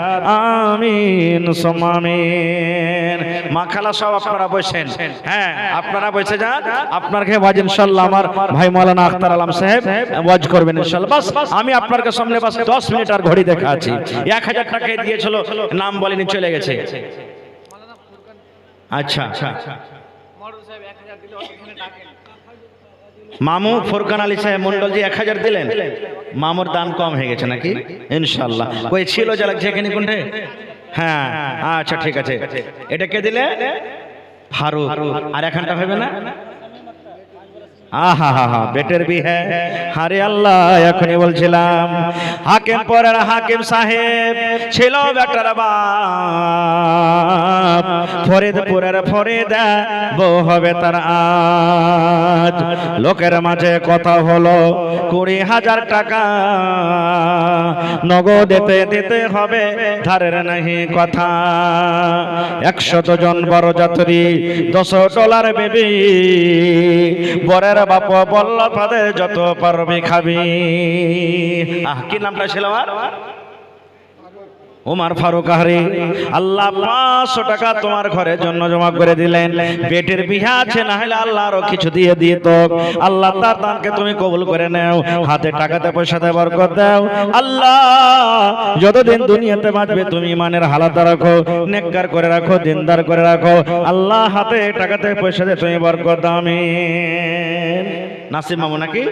আমিন সুম্মা আমিন। মা খালা সব আপনারা বসেন। হ্যাঁ আপনারা বসে যান, আপনাকে ওয়াজ ইনশাআল্লাহ আমার ভাই মাওলানা আখতার আলম সাহেব ওয়াজ করবেন ইনশাআল্লাহ। বাস আমি আপনার সামনে বাস 10 মিনিট আর ঘড়ি দেখা আছি। 1000 টাকা দিয়েছিল, নাম বলেনি, চলে গেছে। আচ্ছা মামু ফোরকান আলী সাহেব মন্ডলজি 1000 দিলেন। মামুর দান কম হয়ে গেছে নাকি? ইনশাআল্লাহ কই ছিল যা লাগছে এখানে কোনটা? হ্যাঁ আচ্ছা ঠিক আছে। এটা কে দিলে? ফারুক। আর এখানটা হবে না? আহা হা হা বেটের বি হ্যাঁ। আরে আল্লাহ এখনই বলছিলাম হাকিম পরের হাকিম সাহেব ছিল বেটার বাপ, ফরিদপুরের ফরিদা বউ হবে তার আজ। লোকের মাঝে কথা হলো 20,000 টাকা নগদেতে দিতে হবে, ধারের নাহি কথা। 100 জন বড় যাত্রী, $10 বেবি। বরের বাপ বলল তাদের যত পারবি খাবি। কি নামটা ছিল আমার? ওমর ফারুক আহরি। আল্লাহ 500 টাকা তোমার ঘরের জন্য জমা করে দিলেন। বেটের বিয়ে আছে, না হলে আল্লাহ আরো কিছু দিয়ে দিত। আল্লাহ তার দানকে তুমি কবুল করে নাও, হাতে টাকাতে পয়সাতে বরকত দাও। আল্লাহ যতদিন দুনিয়াতে বাঁচবে তুমি ইমানের হালাত রাখো, নেককার করে রাখো, দিনদার করে রাখো। আল্লাহ হাতে টাকাতে পয়সাতে তুমি বরকত দাও। আমিন। নাসিম মামু নাকি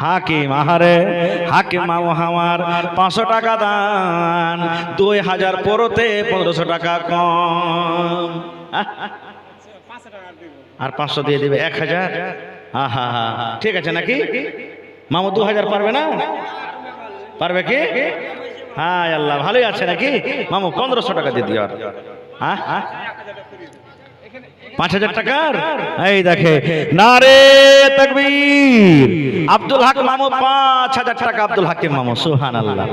হাকিম? আহারে হাকিম মামু আমার 500 টাকা দান, 2000 পরতে 1500 টাকা কম। আর 500 দিয়ে দিবে 1000। আহা ঠিক আছে নাকি মামু? 2000 পারবে না? পারবে কি? হ্যাঁ আল্লাহ ভালোই আছে নাকি মামু? 1500 টাকা দিয়ে দিও। হ্যাঁ 5000 টাকার এই দেখে নারে তাকবীর। আব্দুল হক মামু 5000 টাকা। আব্দুল হাকিম মামু সুবহানাল্লাহ।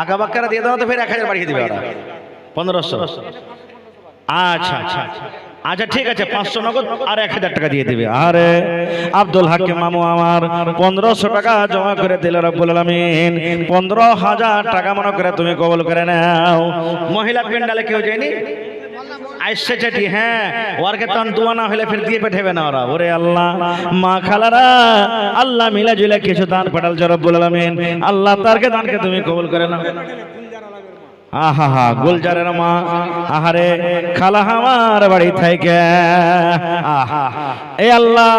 আকা বাক্কারা দিয়ে দাও তো ফের 1000 বাড়িয়ে দিবে ওরা 1500। আচ্ছা আচ্ছা আচ্ছা ঠিক আছে 500 নগদ আর 1000 টাকা দিয়ে দিবে। আরে আব্দুল হাকিম মামু আমার 1500 টাকা জমা করে দিল রব্বুল আলামিন। 15,000 টাকা মনে করে তুমি কবুল করে নাও। মহিলা পেন্ডালে কেউ যায়নি? আইসে চেটি হ্যাঁ ওরকে তখন দোয়া না হলে ফির দিয়ে পাঠাবে না ওরা। ওরে আল্লাহ মা খালারা আল্লাহ মিলা জুলে কিছু দান পাঠাল রব্বুল আলামিন। আল্লাহ তারকে দানকে তুমি কবুল করে নাও। আহা হা গুলজারের মা আহারে খালা আমার বাড়ি থেকে আহা এই আল্লাহ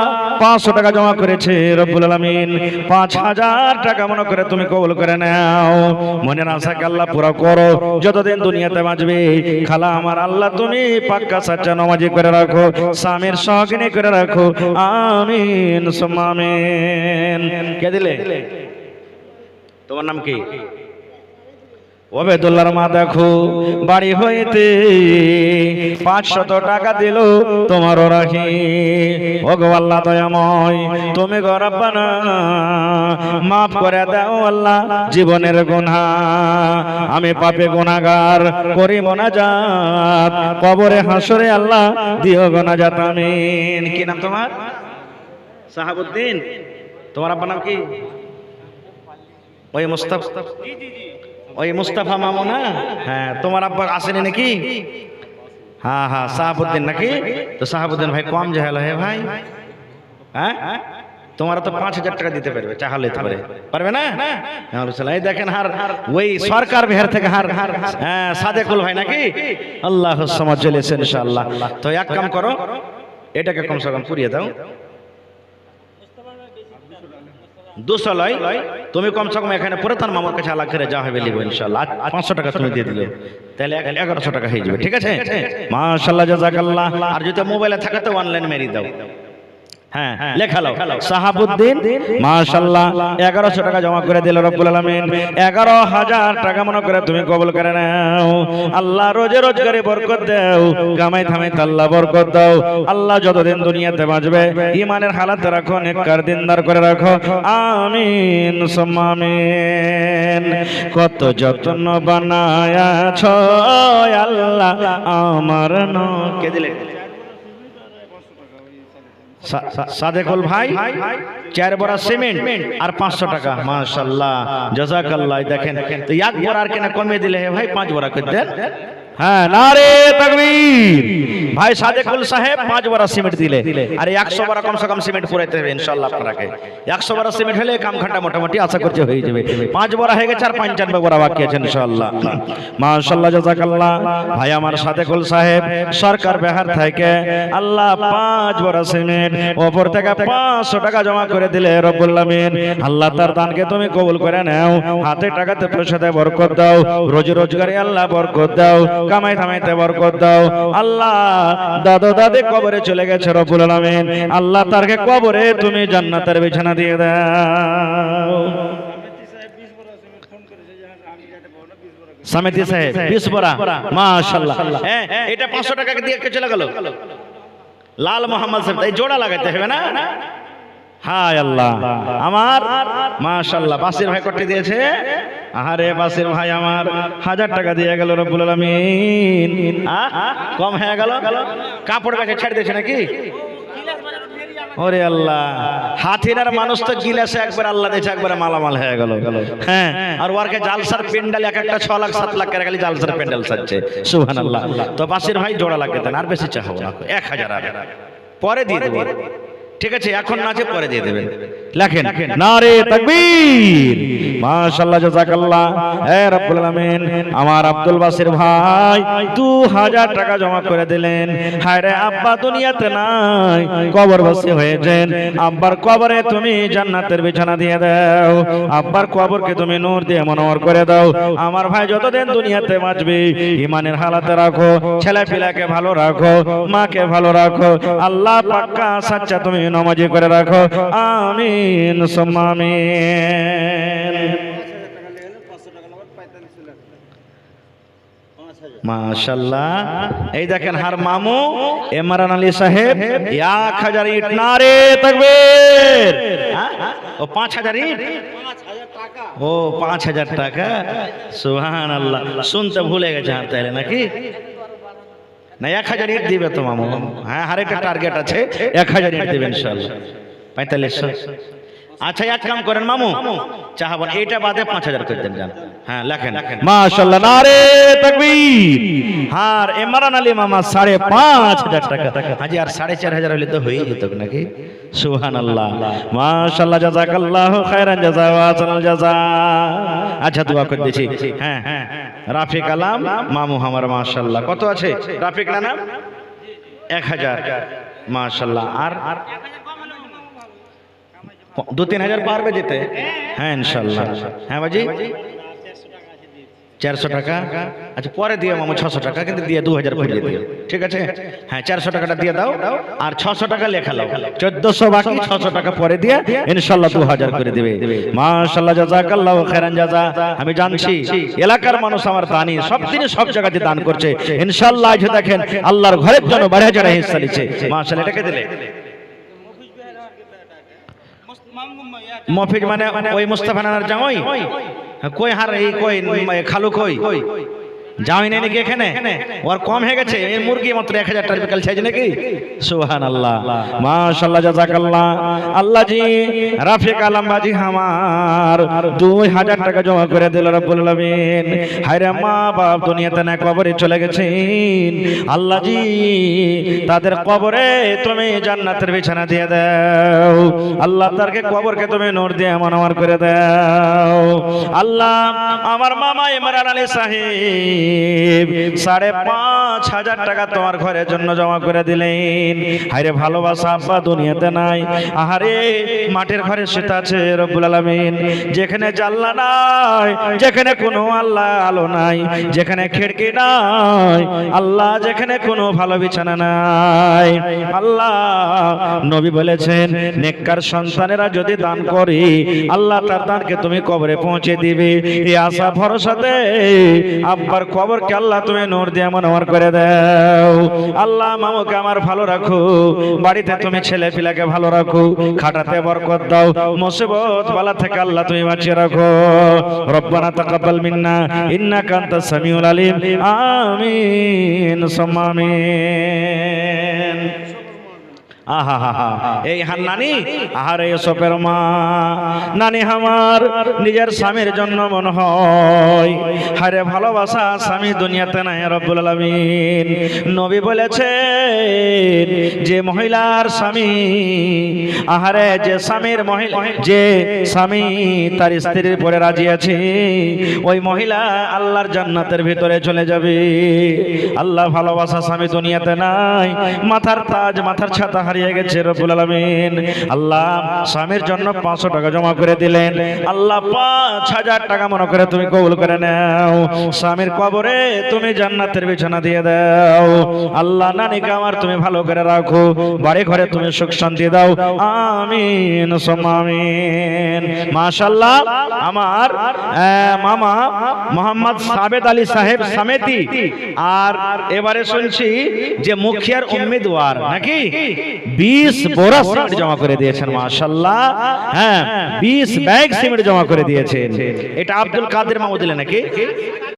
500 টাকা জমা করেছে রব্বুল আলামিন। 5000 টাকা মনে করে তুমি কবুল করে নাও। মনের আশাকে আল্লাহ পুরো করো, যতদিন দুনিয়াতে বাঁচবে খালা আমার আল্লাহ তুমি পাক্কা সাচ্চা নামাজি করে রাখো, স্বামীর সহগিনী করে রাখো। আমিন সুম্মা আমিন। কে দিলে? তোমার নাম কি? ওবেদুল্লাহর মা দেখো বাড়ি হইতে 500 টাকা দিল তোমার রাখি। ও গো আল্লাহ দয়াময় তুমি গো রব্বানা মাফ করে দাও আল্লাহ জীবনের গুনাহ। আমি পাপে গুনাহগার করি মোনাজাত, কবরে হাসরে আল্লাহ দিও গুনাহজাত। আমিন। কি নাম তোমার? সাহাবউদ্দিন। তোমার আব্বার নাম কি? ওই মুস্তাফা। ওই মুস্তাফা মামু না? হ্যাঁ তোমার আব্বা আসেনি নাকি? হ্যাঁ হ্যাঁ সাহাবউদ্দিন নাকি? তো সাহাবউদ্দিন ভাই কম জাহেল হে ভাই। হ্যাঁ তোমার তো 5000 টাকা দিতে পারবে, চাহা লইতে পারে, পারবে না? এই দেখেন হার ওই সরকার বিহার থেকে হার হ্যাঁ সাদেকুল ভাই নাকি? আল্লাহ সমাজ চলেছে ইনশাআল্লাহ। তো এক কাম করো এটাকে কমসে কম পুরিয়ে দাও। 200 লয় তুমি কমসে কম এখানে পরে তার মামার কাছে আলাদা করে যা হবে লিখবো ইনশাআল্লাহ। 500 টাকা তুমি দিয়ে দিলে তাহলে 1100 টাকা হয়ে যাবে। ঠিক আছে মাশাআল্লাহ জাযাকাল্লাহ। আর যদি মোবাইলে থাকে তো অনলাইন মেরে দাও। হ্যাঁ লেখা লাও সাহাবউদ্দিন মাশাআল্লাহ 1100 টাকা জমা করে দিল রব্বুল আলামিন। 11000 টাকা মনে করে তুমি কবুল করে নাও। আল্লাহ রোজে রোজগারে বরকত দাও, কামাই থামাই আল্লাহ বরকত দাও। আল্লাহ যতদিন দুনিয়াতে বাঁচবে ঈমানের হালাতে রাখো, নেককার দিনদার করে রাখো। আমিন সুম্মা আমিন। কত যত্ন বানায়াছো আল্লাহ আমার কে দিলে? সাদেকুল ভাই 4 বড়া সিমেন্ট আর 500 টাকা। মাশাআল্লাহ জাযাকাল্লাহ। দেখেন তো 1 বড়া আর কেন কমিয়ে দিলে হে ভাই 5 বড়া করে দেন। হ্যাঁ, নারে তাকবীর। ভাই সাদেকুল সাহেব 5 বড়া সিমেন্ট দিলে, আর 100 বড়া কমসে কম সিমেন্ট পুরাইতে হবে ইনশাআল্লাহ আপনাকে। 100 বড়া সিমেন্ট হলে কাম ঘন্টা মোটামুটি আশা করছি হয়ে যাবে। 5 বড়া হয়ে গেছে, আর 95 বড়া বাকি আছে ইনশাআল্লাহ। মাশাআল্লাহ, জাযাকাল্লাহ। ভাই আমার সাদেকুল সাহেব সরকার বিহার থেকে আল্লাহ 5 বড়া সিমেন্ট ওপর থেকে 500 টাকা জমা করে দিলে রব্বুল আলামিন। আল্লাহ তার দানকে তুমি কবুল করে নাও, হাতে টাকাতে পয়সাতে বরকত দাও, রোজি রোজগারে আল্লাহ বরকত দাও, কামাই ধামাইতে বরকত দাও। আল্লাহ দাদা দাদি কবরে চলে গেছে রব্বুল আলামিন, আল্লাহ তারকে কবরে তুমি জান্নাতের বিছানা দিয়ে দাও। সামেতি সাহেব 20 বড়া, মাশাআল্লাহ। হ্যাঁ, এটা 500 টাকা দিয়ে কে চলে গেল? লাল মোহাম্মদ সাহেব। এই জোড়া লাগাইতে হবে না? হায় আল্লাহ আমার, মাশাআল্লাহ। বাসির ভাই কত দিয়েছে? আরে বাসির ভাই আমার 1000 টাকা দিয়ে গেল রব্বুল আলামিন। কম হয়ে গেল? কাপড় গাছে ছেড়ে দিয়েছে নাকি? ওরে আল্লাহ, হাতিনার মানুষ তো গিলাসে একবার আল্লাহ দিয়েছে, একবার মালামাল হয়ে গেল। হ্যাঁ, আর ওরকে জালসার পেন্ডাল এক একটা 6 লাখ 7 লাখ করে খালি জালসার পেন্ডাল সাজছে। সুবহানাল্লাহ। তো বাসির ভাই জোড়া লাগবে, আর বেশি চাও না, 1000 আর পরে দিয়ে দেব। ঠিক আছে, এখন না আছে পরে দিয়ে দেবেন। লেখেন নারে তাকবীর, মাশাআল্লাহ, জাযাকাল্লাহ। হে রব্বুল আলামিন, আমার আব্দুল বাসির ভাই 2000 টাকা জমা করে দিলেন। হায় রে আব্বা দুনিয়াতে নাই, কবরবাসী হয়েছেন, আব্বার কবরে তুমি জান্নাতের বিছানা দিয়ে দাও, আব্বার কবরকে তুমি নূর দিয়ে মনোহর করে দাও। আমার ভাই যতদিন দুনিয়াতে বাঁচবে ঈমানের হালাতে রাখো, ছেলে পিলাকে ভালো রাখো, মাকে ভালো রাখো, আল্লাহ পাক্কা সাচ্চা তুমি নামাজি করে রাখো। আমিন সুম্মা আমিন। মাশাআল্লাহ। এই দেখেন হার মামু ইমরান আলী সাহেব 1000 ইট। নারে তাকবীর। ও 5000 ইট, 5000 টাকা। সুবহানাল্লাহ, শুনতে ভুলে গেছে আর তাইলে নাকি? না 1000 ইট দিবে তো মামু। হ্যাঁ, আর একটা টার্গেট আছে, 1000 ইট দিবেন ইনশাআল্লাহ। 4500। আচ্ছা, এক কাম করেন মামু, চাহাবন এইটা বাদে 5000 করে দেন যান। হ্যাঁ, লেখেন মাশাআল্লাহ, নারে তাকবীর। আর ইমরান আলী মামা 5500 টাকা। হাজি আর 4500 হলে তো হয়ে যেত নাকি? সুবহানাল্লাহ, মাশাআল্লাহ, জাযাকাল্লাহু খায়রান জাযা ওয়া আহসানাল জাযা। আচ্ছা, দোয়া করে দিছি। হ্যাঁ, রাফিক আলম মামু আমার, মাশাআল্লাহ। কত আছে রাফিক না নাম? 1000, মাশাআল্লাহ। আর 2-3 হাজার পারবে যেতে? হ্যাঁ ইনশাআল্লাহ। হ্যাঁ বাজি, 400 টাকা। আচ্ছা, পরে দিয়ে মামু 600 টাকা, কিন্তু দিয়ে 2000 করে দিও, ঠিক আছে? হ্যাঁ, 400 টাকাটা দিয়ে দাও, আর 600 টাকা লেখা লাও, 1400 বাকি, 600 টাকা পরে দিয়ে ইনশাআল্লাহ 2000 করে দিবে। মাশাআল্লাহ, জাযাকাল্লাহু খায়রান জাযা। আমি জানছি এলাকার মানুষ আমার দানি, সব দিনে সব জায়গাতে দান করছে ইনশাআল্লাহ। আজ দেখেন আল্লাহর ঘরের জন্য বাড়া জড়া হিস্সা দিচ্ছে। মাশাআল্লাহ, এটাকে দিলে মফিজ মানে ওই মুস্তাফা নানার জামাই কই? হার এই কই খালু কই? যাওই নাই নাকি এখানে? ওর কম হয়ে গেছে, এই মুরগি মাত্র 1000 টাকা বিকাল চাইছে নাকি? সুবহানাল্লাহ, মাশাআল্লাহ, জাযাকাল্লাহ। আল্লাহ জি রাফিক আলম বাজি আমার 2000 টাকা জমা করে দিল রব্বুল আলামিন। হায়রে মা বাপ দুনিয়াতে না, কবরে চলে গেছেন। আল্লাহ জি তাদের কবরে তুমি জান্নাতের বিছানা দিয়ে দাও, আল্লাহ তারকে কবরকে তুমি নূর দিয়ে মনোহর করে দাও। আল্লাহ আমার মামা ইমরান আলী সাহেব 5500 টাকা তোমার ঘরের জন্য জমা করে দিলেন। হায়রে ভালোবাসা আব্বা দুনিয়াতে নাই, আহারে মাটির ঘরে শুতে আছে রব্বুল আলামিন। যেখানে জানলা নাই, যেখানে কোনো আল্লাহ আলো নাই, যেখানে খিড়কি নাই আল্লাহ, যেখানে কোনো ভালো বিছানা নাই আল্লাহ, নবী বলেছেন নেককার সন্তানেরা যদি দান করে আল্লাহ তার দানকে তুমি কবরে পৌঁছে দিবে। এই আশা ভরসাতে আব্বার কবরকে আল্লাহ তুমি নূর দিয়ে মনোহর করে দাও। আল্লাহ মামুকে আমার ভালো রাখো, বাড়িতে তুমি ছেলে পিলাকে ভালো রাখো, খাটাতে বরকত দাও, মুসিবত বালা থেকে আল্লাহ তুমি বাঁচিয়ে রাখো। রব্বানা তাকাব্বাল মিন্না ইন্নাকা আনতাস সামিউল আলিম। আমিন সুম্মা আমিন। আহা হা হা, এই হান নানি আহারে সপের মা, নানি আমার নিজের স্বামীর জন্য মনে হয় হারে ভালোবাসা স্বামী দুনিয়াতে নাই রব্বুল আলামিন। নবী বলেছেন যে মহিলার স্বামী, আহারে যে স্বামীর মহিলা, যে স্বামী তার স্ত্রীর পরে রাজি আছে, ওই মহিলা আল্লাহর জান্নাতের ভিতরে চলে যাবে। আল্লাহ ভালোবাসা স্বামী দুনিয়াতে নাই, মাথার তাজ মাথার ছাতা হারিয়ে গেছে রব্বুল আলামিন। আল্লাহ স্বামীর জন্য 500 টাকা জমা করে দিলেন, আল্লাহ 5000 টাকা মনে করে তুমি কবুল করে নাও, স্বামীর কবরে তুমি জান্নাতের বিছানা দিয়ে দাও। আল্লাহ নানিকে আমার তুমি ভালো করে রাখো, বাড়ি ঘরে তুমি সুখ শান্তি দাও, আমিন সুম্মা আমিন। মাশাআল্লাহ, আমার মামা মোহাম্মদ সাবেদ আলী সাহেব সামেতি, আর এবারে শুনছি যে মুখিয়ার উম্মিদওয়ার নাকি 20 বোরা সিমেন্ট জমা করে দিয়েছেন। মাশাআল্লাহ, হ্যাঁ 20 ব্যাগ সিমেন্ট জমা করে দিয়েছেন। এটা আব্দুল কাদের মামু দিলেন নাকি?